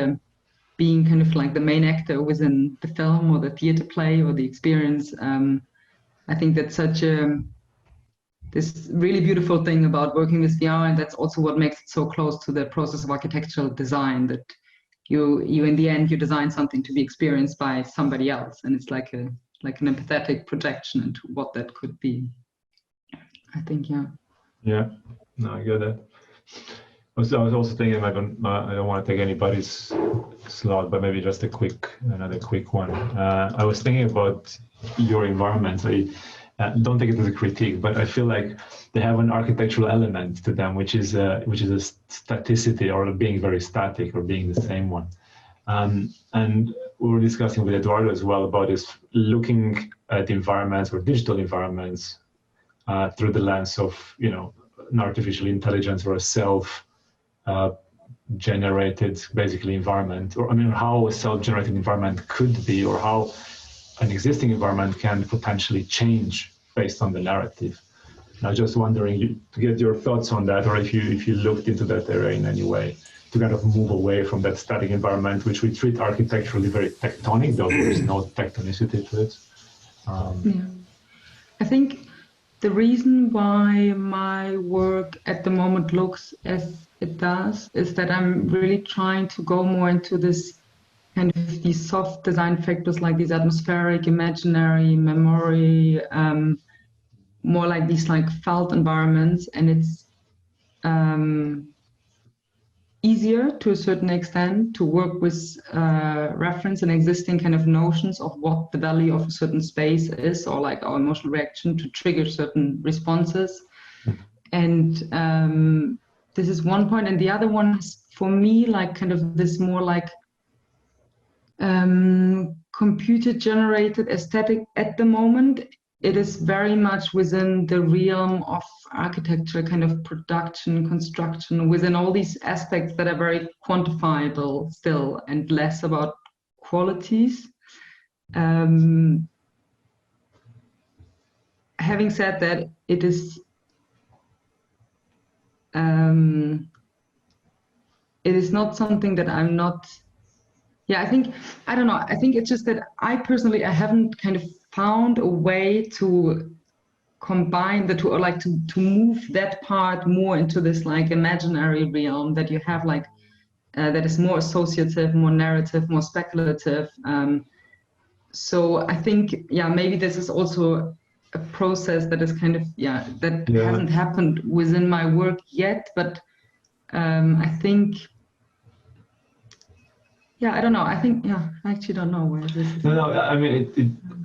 being kind of like the main actor within the film or the theater play or the experience. I think that's such this really beautiful thing about working with VR, and that's also what makes it so close to the process of architectural design, that you in the end, you design something to be experienced by somebody else, and it's like an empathetic projection into what that could be. I think, Yeah, no, I get that. I was also thinking, I don't want to take anybody's slot, but maybe just another quick one. I was thinking about your environments. I don't take it as a critique, but I feel like they have an architectural element to them, which is a staticity, or being very static, or being the same one. And we were discussing with Eduardo as well about this, looking at environments or digital environments through the lens of an artificial intelligence or a self self-generated basically environment, or I mean how a self-generated environment could be, or how an existing environment can potentially change based on the narrative. And I was just wondering to get your thoughts on that, or if you looked into that area in any way, to kind of move away from that static environment, which we treat architecturally very tectonic, though there's no tectonicity to it. Yeah. I think the reason why my work at the moment looks as it does is that I'm really trying to go more into this kind of these soft design factors, like these atmospheric, imaginary, memory, more like these like felt environments, and it's easier to a certain extent to work with reference and existing kind of notions of what the value of a certain space is, or like our emotional reaction to trigger certain responses. And this is one point. And the other one is for me like kind of this more like computer generated aesthetic at the moment. It is very much within the realm of architecture, kind of production, construction, within all these aspects that are very quantifiable still, and less about qualities. Having said that, it is not something that I'm not. Yeah, I don't know. I think it's just that I personally haven't kind of found a way to combine the two, or like to move that part more into this like imaginary realm that you have, like that is more associative, more narrative, more speculative. So I think, yeah, maybe this is also a process that is kind of, hasn't happened within my work yet, but I think, yeah, I don't know. I think, I actually don't know where this is. No, I mean,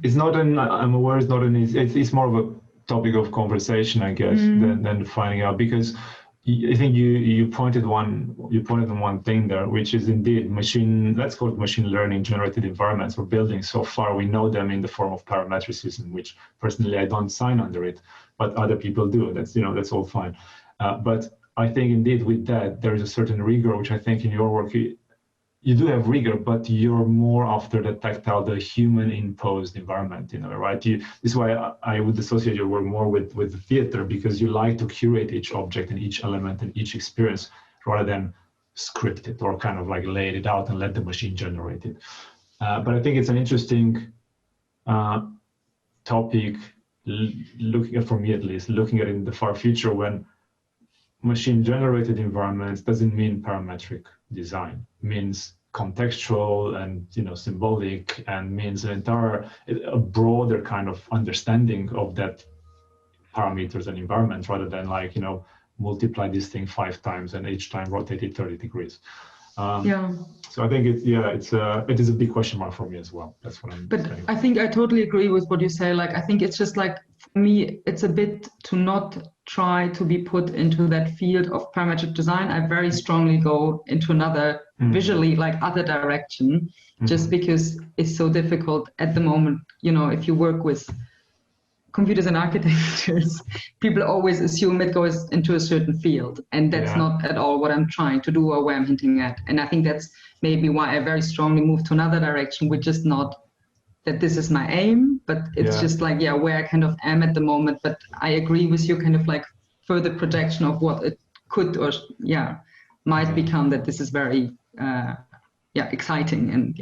it's not an, I'm aware it's not an, it's more of a topic of conversation, I guess, than finding out, because I think you pointed on one thing there, which is indeed let's call it machine learning generated environments or buildings. So far, we know them in the form of parametricism, which personally I don't sign under it, but other people do. That's all fine. But I think indeed with that, there is a certain rigor, which I think in your work, you do have rigor, but you're more after the tactile, the human-imposed environment, right? This is why I would associate your work more with the theater, because you like to curate each object and each element and each experience, rather than script it or kind of like lay it out and let the machine generate it. But I think it's an interesting topic, looking at, for me at least, looking at it in the far future, when machine-generated environments doesn't mean parametric design, means contextual and symbolic, and means a broader kind of understanding of that parameters and environment, rather than like multiply this thing 5 times and each time rotate it 30 degrees. So I think it is a big question mark for me as well. That's what I'm saying. I think I totally agree with what you say. Like, I think it's just like, for me, it's a bit to not try to be put into that field of parametric design. I very strongly go into another visually like other direction, just because it's so difficult at the moment. If you work with computers and architectures, people always assume it goes into a certain field, and that's not at all what I'm trying to do or where I'm hinting at. And I think that's maybe why I very strongly move to another direction, which is not that this is my aim, but it's just like, where I kind of am at the moment. But I agree with you, kind of like further projection of what it could or might become, that this is very exciting and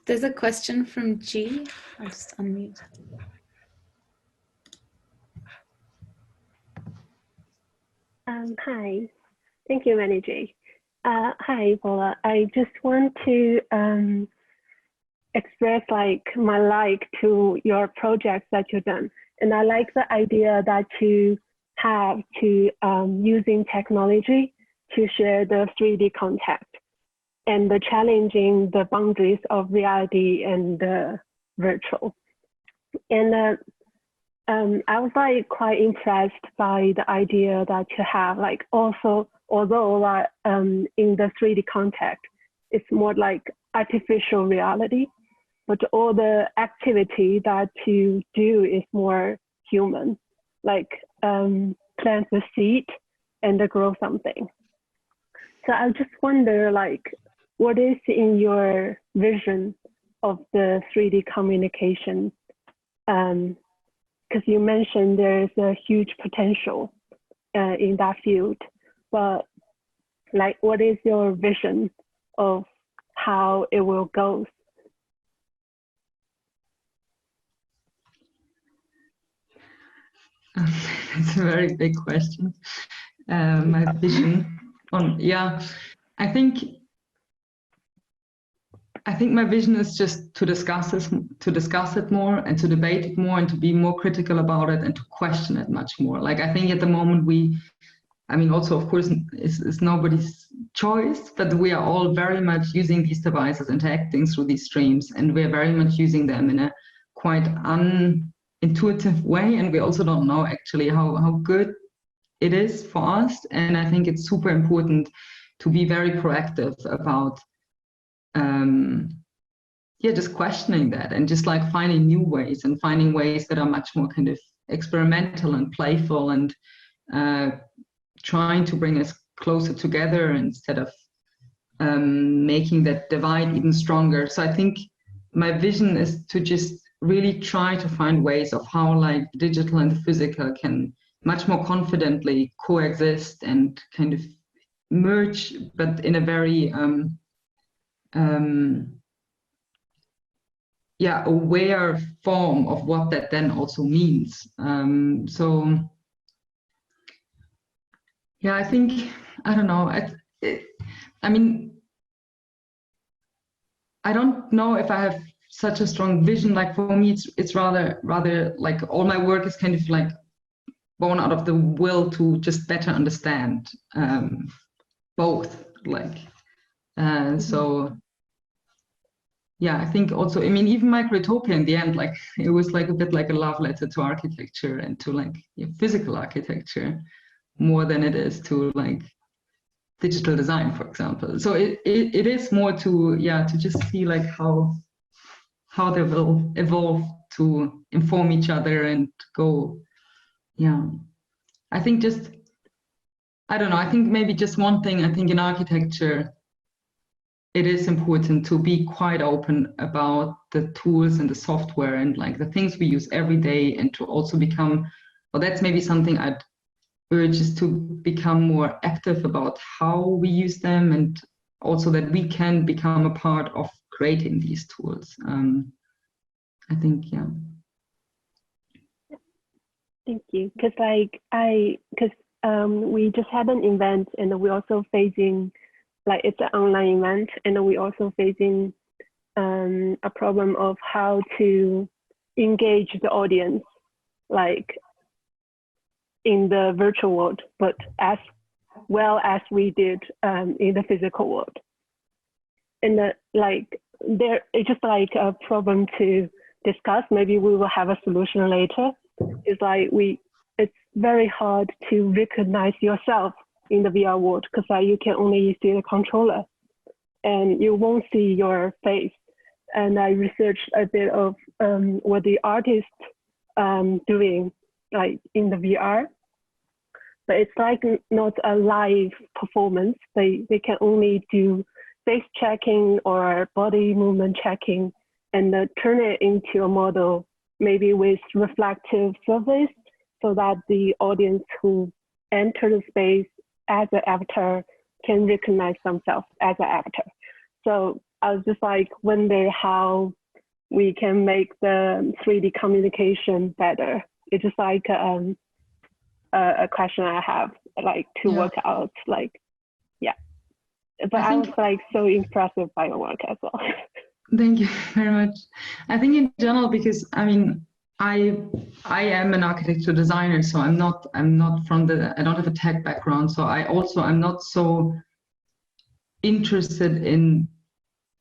There's a question from G. I'll just unmute. Hi, thank you, Manager. Hi, Paula. I just want to express like my like to your projects that you've done, and I like the idea that you have to using technology to share the 3D contact, and the challenging the boundaries of reality and the virtual. And I was like quite impressed by the idea that you have, like, also, although in the 3D contact, it's more like artificial reality, but all the activity that you do is more human, like plant the seed and grow something. So I just wonder, like, what is in your vision of the 3D communication? Because you mentioned there's a huge potential in that field, but like, what is your vision of how it will go? It's a very big question. My vision on, yeah, I think my vision is just to discuss it more and to debate it more and to be more critical about it and to question it much more. Like, I think at the moment I mean, also, of course, it's nobody's choice, but we are all very much using these devices, interacting through these streams, and we're very much using them in a quite unintuitive way. And we also don't know actually how good it is for us. And I think it's super important to be very proactive about, just questioning that and just like finding new ways and finding ways that are much more kind of experimental and playful and trying to bring us closer together instead of making that divide even stronger. So I think my vision is to just really try to find ways of how like the digital and the physical can much more confidently coexist and kind of merge, but in a very aware form of what that then also means. I think, I don't know. I mean, I don't know if I have such a strong vision. Like, for me, it's rather like all my work is kind of like born out of the will to just better understand both. Like, so yeah, I think also, I mean, even Utopia in the end, like, it was like a bit like a love letter to architecture and to like physical architecture more than it is to like digital design, for example. So it is more to just see like how they will evolve to inform each other and go. I think just, I don't know, I think maybe just one thing, I think in architecture it is important to be quite open about the tools and the software and like the things we use every day, and to also become, well, that's maybe something I'd urge, is to become more active about how we use them, and also that we can become a part of creating these tools. I think, Thank you. Because we just had an event, and we're also facing, like, it's an online event, and we're also facing a problem of how to engage the audience, like in the virtual world, but as well as we did in the physical world. And it's just like a problem to discuss. Maybe we will have a solution later. It's like it's very hard to recognize yourself in the VR world, because you can only see the controller and you won't see your face. And I researched a bit of what the artists doing like in the VR, but it's like not a live performance. They can only do face checking or body movement checking and turn it into a model, maybe with reflective surface, so that the audience who enter the space as an avatar can recognize themselves as an avatar. So I was just like wonder how we can make the 3D communication better. It's just like a question I have, like, to work out, like, But I was like so impressed by your work as well. Thank you very much. I think in general, because I mean, I am an architecture designer, so I'm not from I don't have a tech background, so I'm not so interested in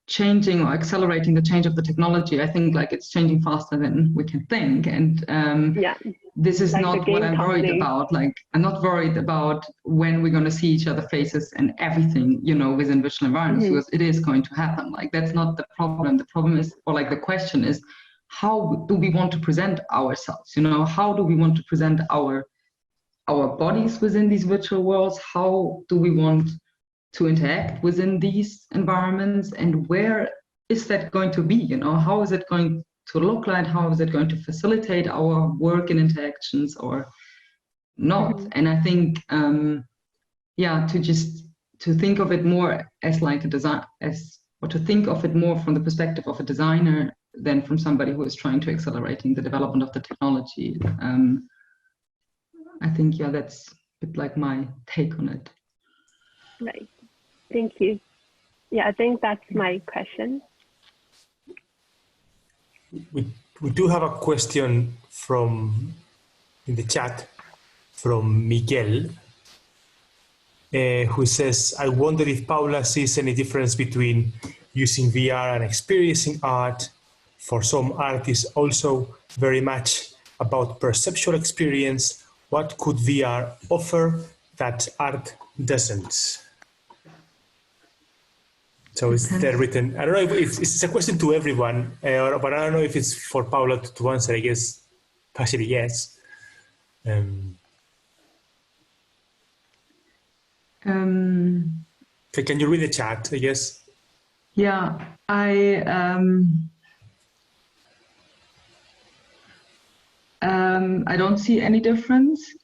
changing or accelerating the change of the technology. I think like it's changing faster than we can think, and this is like not what I'm worried about. Like, I'm not worried about when we're going to see each other faces and everything, within virtual environments, because it is going to happen. Like, that's not the problem. The problem is, or like the question is, how do we want to present ourselves? How do we want to present our bodies within these virtual worlds? How do we want to interact within these environments, and where is that going to be? You know, how is it going to look like? How is it going to facilitate our work and interactions or not? And I think, yeah, to think of it more as like a design, or to think of it more from the perspective of a designer than from somebody who is trying to accelerating the development of the technology. I think, yeah, that's a bit like my take on it. Right. Thank you. Yeah, I think that's my question. We do have a question from in the chat from Miguel, who says, I wonder if Paula sees any difference between using VR and experiencing art. For some, art is also very much about perceptual experience. What could VR offer that art doesn't? So it's there written. I don't know if it's a question to everyone, but I don't know if it's for Paula to answer. I guess partially yes. Can you read the chat, I guess? Yeah, I don't see any difference.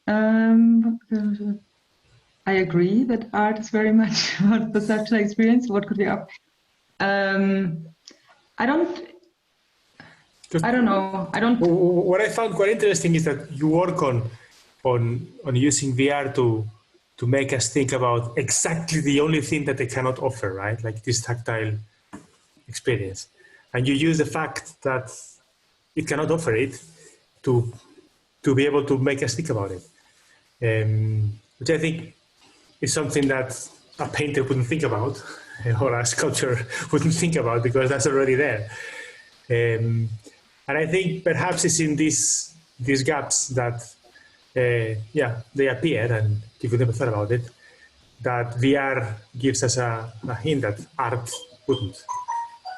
I agree that art is very much about perceptual experience. What could we up? I don't know. What I found quite interesting is that you work on using VR to make us think about exactly the only thing that they cannot offer, right? Like this tactile experience. And you use the fact that it cannot offer it to be able to make us think about it. Which I think is something that a painter wouldn't think about, or a sculptor wouldn't think about, because that's already there. And I think perhaps it's in these gaps that, yeah, they appear, and if you never thought about it, that VR gives us a hint that art wouldn't,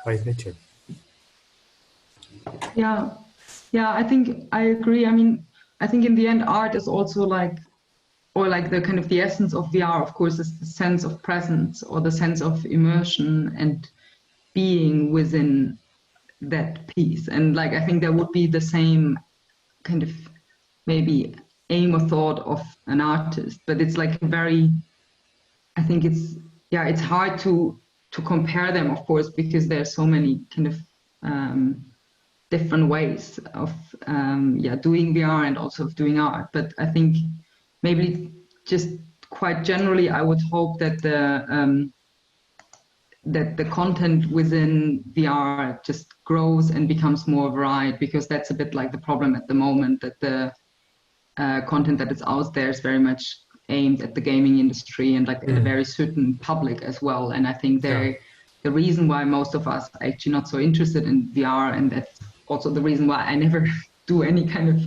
by its nature. Yeah, I think I agree. I mean, I think in the end, art is also like, or like the kind of the essence of VR, of course, is the sense of presence or the sense of immersion and being within that piece. And like, I think there would be the same kind of maybe aim or thought of an artist, but it's like very, I think it's, yeah, it's hard to compare them, of course, because there's so many kind of different ways of doing VR and also of doing art. But I think maybe just quite generally, I would hope that the content within VR just grows and becomes more varied, because that's a bit like the problem at the moment, that the content that is out there is very much aimed at the gaming industry and like at a very certain public as well. And I think the reason why most of us are actually not so interested in VR, and that's also the reason why I never do any kind of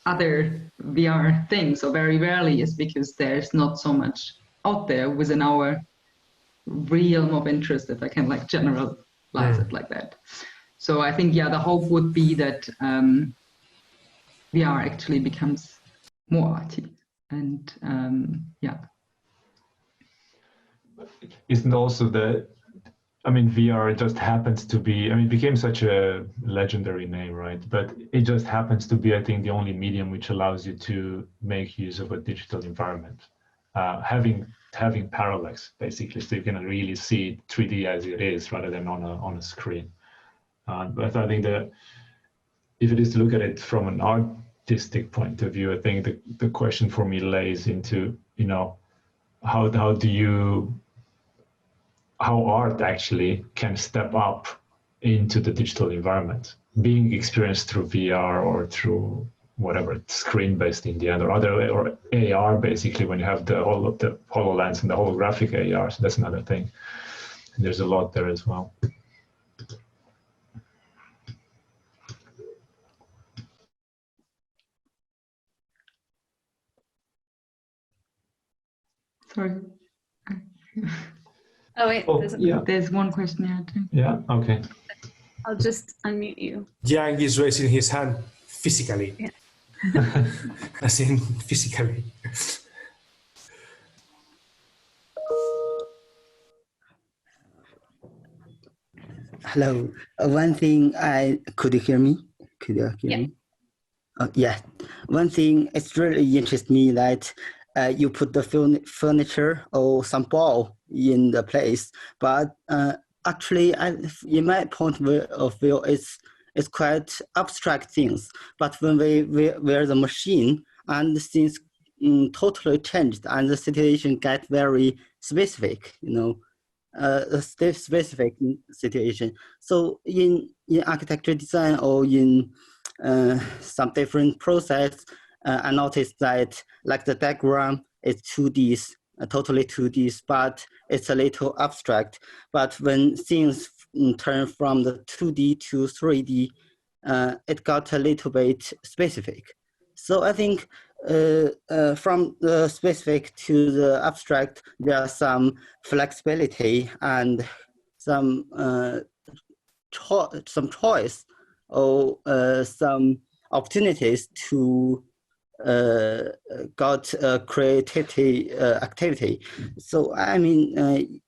other VR things, or very rarely, is because there's not so much out there within our realm of interest, if I can like generalize it like that. So I think, yeah, the hope would be that VR actually becomes more arty, and Isn't also VR just happens to be, it became such a legendary name, right? But it just happens to be, I think, the only medium which allows you to make use of a digital environment, having parallax, basically, so you can really see 3D as it is rather than on a screen. But I think that if it is to look at it from an artistic point of view, I think the question for me lays into, how art actually can step up into the digital environment, being experienced through VR or through whatever, screen-based in the end, or AR, basically, when you have all of the HoloLens and the holographic AR. So that's another thing. And there's a lot there as well. Sorry. Oh wait, there's one question here too. Yeah, okay. I'll just unmute you. Yang is raising his hand physically. Yeah. As in physically. Hello. One thing could you hear me? Could you hear me? Yeah. One thing it's really interests me that you put the furniture or some ball in the place, but actually, in my point of view, it's quite abstract things. But when we wear the machine and things totally changed and the situation get very specific, you know. A specific situation. So in architecture design or in some different process, I noticed that like the diagram is 2Ds, totally 2Ds, but it's a little abstract. But when things turn from the 2D to 3D, it got a little bit specific. So I think from the specific to the abstract, there are some flexibility and some choice or some opportunities to got creativity activity. So I mean,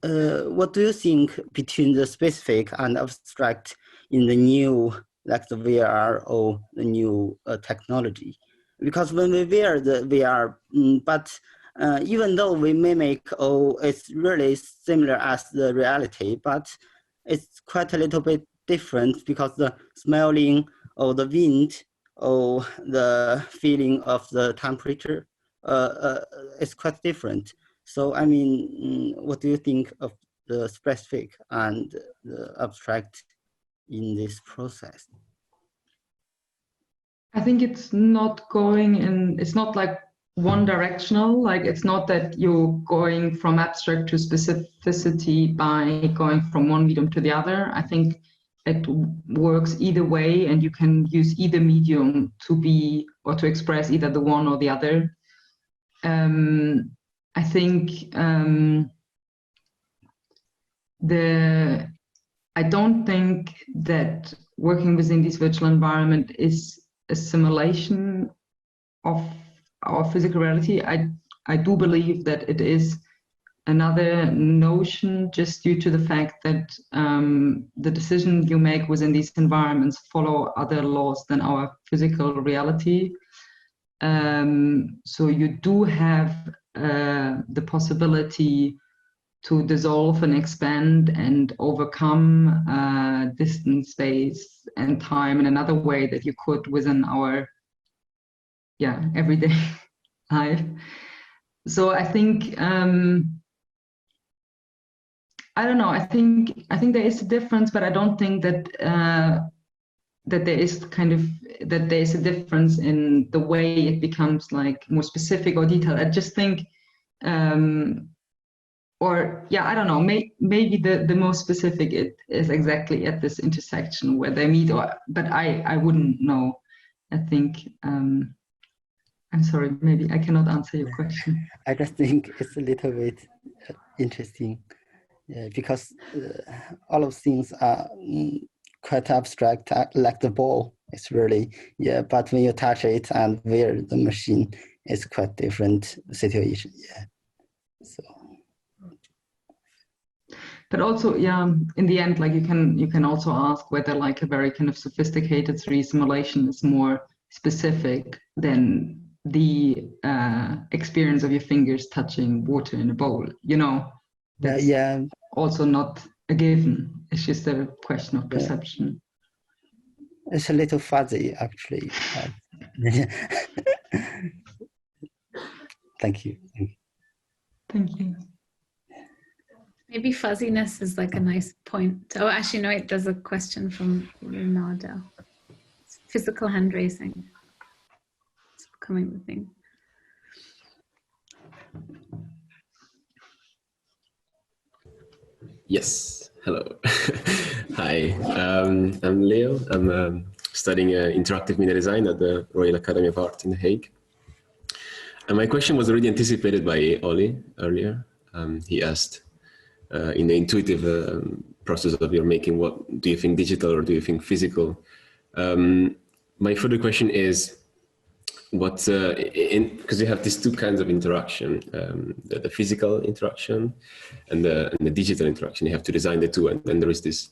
what do you think between the specific and abstract in the new, like the VR or the new technology? Because when we wear the VR, but even though we mimic, it's really similar as the reality, but it's quite a little bit different because the smelling or the wind or the feeling of the temperature is quite different. So, I mean, what do you think of the specific and the abstract in this process? I think it's not going in, it's not like one directional, like it's not that you're going from abstract to specificity by going from one medium to the other. I think it works either way, and you can use either medium to be or to express either the one or the other. I think I don't think that working within this virtual environment is a simulation of our physical reality. I do believe that it is another notion, just due to the fact that the decision you make within these environments follow other laws than our physical reality. So you do have the possibility to dissolve and expand and overcome distance, space, and time in another way that you could within our everyday life. So I think I don't know. I think there is a difference, but I don't think that that there is a difference in the way it becomes like more specific or detailed. I just think. I don't know, maybe the most specific it is exactly at this intersection where they meet, but I wouldn't know. I think, I'm sorry, maybe I cannot answer your question. I just think it's a little bit interesting because all of things are quite abstract, like the ball. It's really, but when you touch it and wear the machine, it's quite different situation, So. But also, in the end, like you can also ask whether like a very kind of sophisticated 3D simulation is more specific than the experience of your fingers touching water in a bowl. You know, that's also not a given. It's just a question of perception. It's a little fuzzy, actually. Thank you. Thank you. Maybe fuzziness is like a nice point. Oh, actually, no, wait, there's a question from Leonardo. Physical hand raising. It's becoming the thing. Yes, hello. Hi, I'm Leo. I'm studying interactive media design at the Royal Academy of Art in The Hague. And my question was already anticipated by Ollie earlier. He asked, in the intuitive process of your making, what do you think digital or do you think physical? My further question is, what, because you have these two kinds of interaction, the physical interaction and the digital interaction. You have to design the two, and then there is this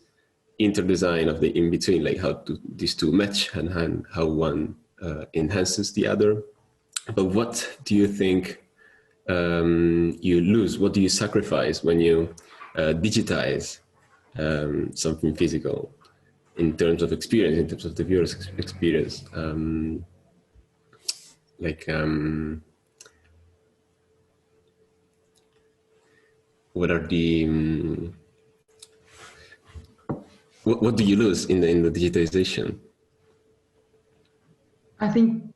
interdesign of the in-between, like how these two match and how one enhances the other. But what do you think you lose? What do you sacrifice when you digitize something physical in terms of experience, in terms of the viewer's experience? What are the what do you lose in the digitization? I think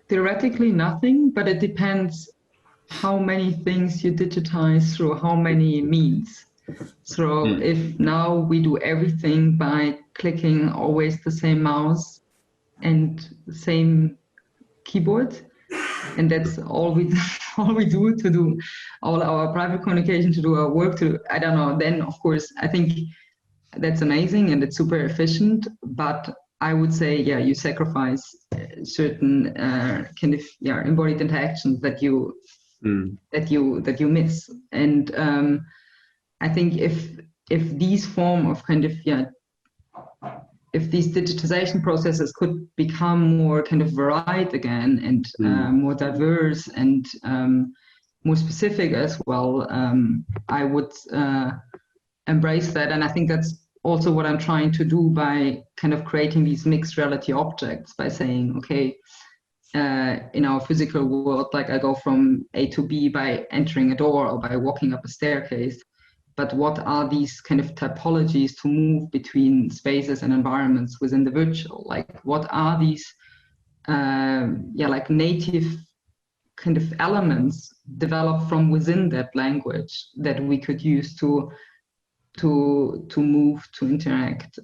theoretically nothing, but it depends how many things you digitize through how many means. So if now we do everything by clicking always the same mouse and the same keyboard, and that's all we do to do all our private communication, to do our work, to, I don't know, then of course I think that's amazing and it's super efficient, but I would say, yeah, you sacrifice certain kind of embodied interactions that you miss. And I think if these form of kind of if these digitization processes could become more kind of varied again and more diverse and more specific as well, I would embrace that. And I think that's also what I'm trying to do by kind of creating these mixed reality objects, by saying, okay, in our physical world, like I go from A to B by entering a door or by walking up a staircase, but what are these kind of typologies to move between spaces and environments within the virtual? Like, what are these, like native kind of elements developed from within that language that we could use to move, to interact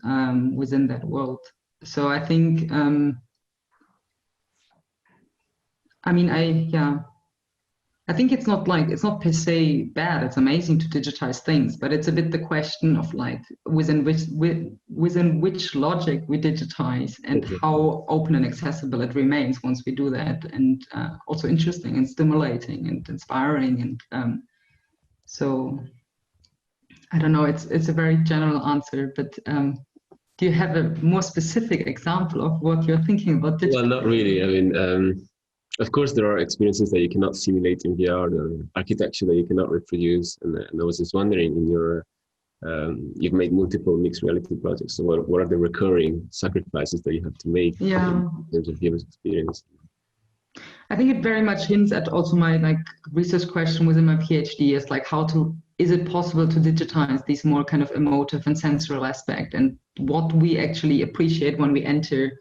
within that world? So I think, I think it's not per se bad. It's amazing to digitize things, but it's a bit the question of like within which logic we digitize and how open and accessible it remains once we do that, and also interesting and stimulating and inspiring. And so I don't know. It's a very general answer, but do you have a more specific example of what you're thinking about digitizing? Well, not really. I mean. Of course, there are experiences that you cannot simulate in VR, the architecture that you cannot reproduce. And I was just wondering, in your, you've made multiple mixed reality projects. So what are the recurring sacrifices that you have to make in terms of viewer's experience? I think it very much hints at also my research question within my PhD is like is it possible to digitize these more kind of emotive and sensorial aspect, and what we actually appreciate when we enter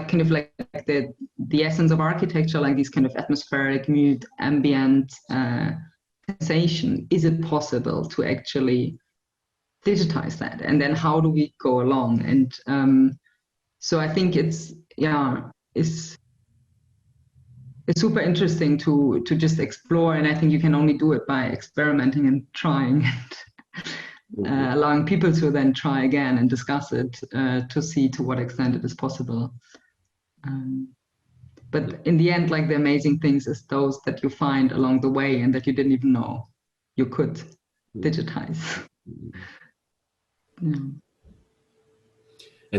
kind of like the essence of architecture, like these kind of atmospheric, mood, ambient sensation. Is it possible to actually digitize that? And then how do we go along? And so I think it's super interesting to just explore. And I think you can only do it by experimenting and trying and allowing people to then try again and discuss it to see to what extent it is possible. But in the end, like the amazing things is those that you find along the way and that you didn't even know you could digitize. And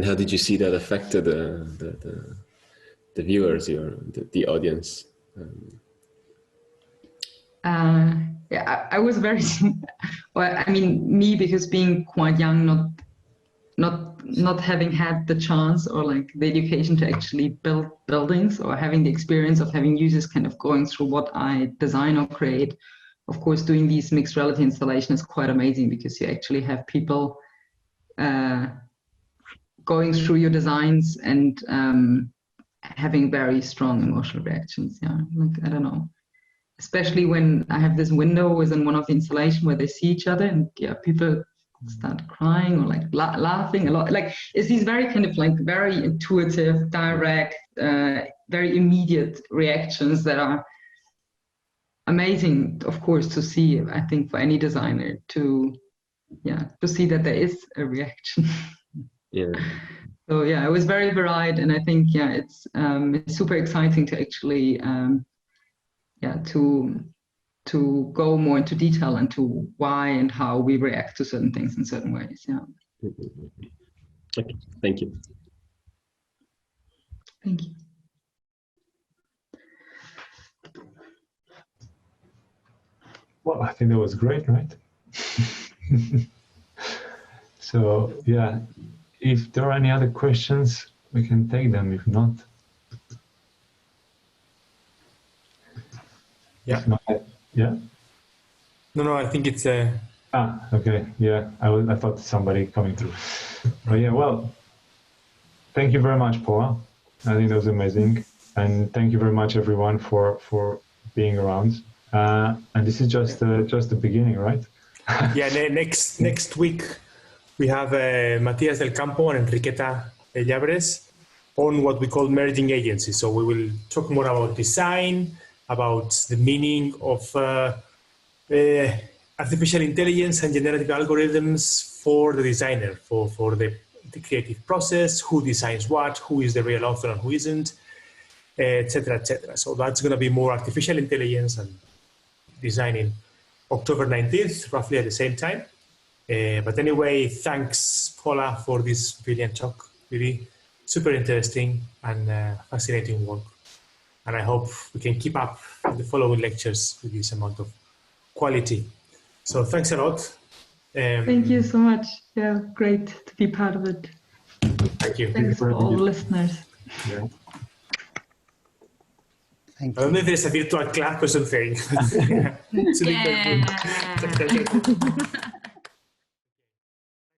how did you see that affected the viewers, the audience? I was very, well, I mean, me, because being quite young, not having had the chance or like the education to actually build buildings, or having the experience of having users kind of going through what I design or create. Of course, doing these mixed reality installations is quite amazing, because you actually have people going through your designs and having very strong emotional reactions. Yeah, like, I don't know. Especially when I have this window within one of the installation where they see each other, and people start crying or like laughing a lot. Like, it's these very kind of like very intuitive, direct, very immediate reactions that are amazing, of course, to see. I think for any designer to see that there is a reaction. Yeah. So yeah, it was very varied, and I think it's super exciting to actually to to go more into detail into why and how we react to certain things in certain ways. Yeah. Okay, thank you. Thank you. Well, I think that was great, right? So, yeah, if there are any other questions, we can take them. If not, Yeah. if not, yeah. No, I think it's Okay, yeah. I thought somebody coming through. But yeah, well, thank you very much, Paula. I think that was amazing, and thank you very much, everyone, for being around. And this is just the beginning, right? yeah. Next week we have Matías del Campo and Enriqueta Llabres on what we call merging agency. So we will talk more about design, about the meaning of artificial intelligence and generative algorithms for the designer, for the creative process, who designs what, who is the real author and who isn't, etc., etc. So that's going to be more artificial intelligence and designing October 19th, roughly at the same time. But anyway, thanks, Paula, for this brilliant talk. Really super interesting and fascinating work. And I hope we can keep up the following lectures with this amount of quality. So thanks a lot. Thank you so much. Yeah, great to be part of it. Thank you. Thanks for all the listeners. Yeah. Thank I don't know if there's a virtual clap or something. Yeah.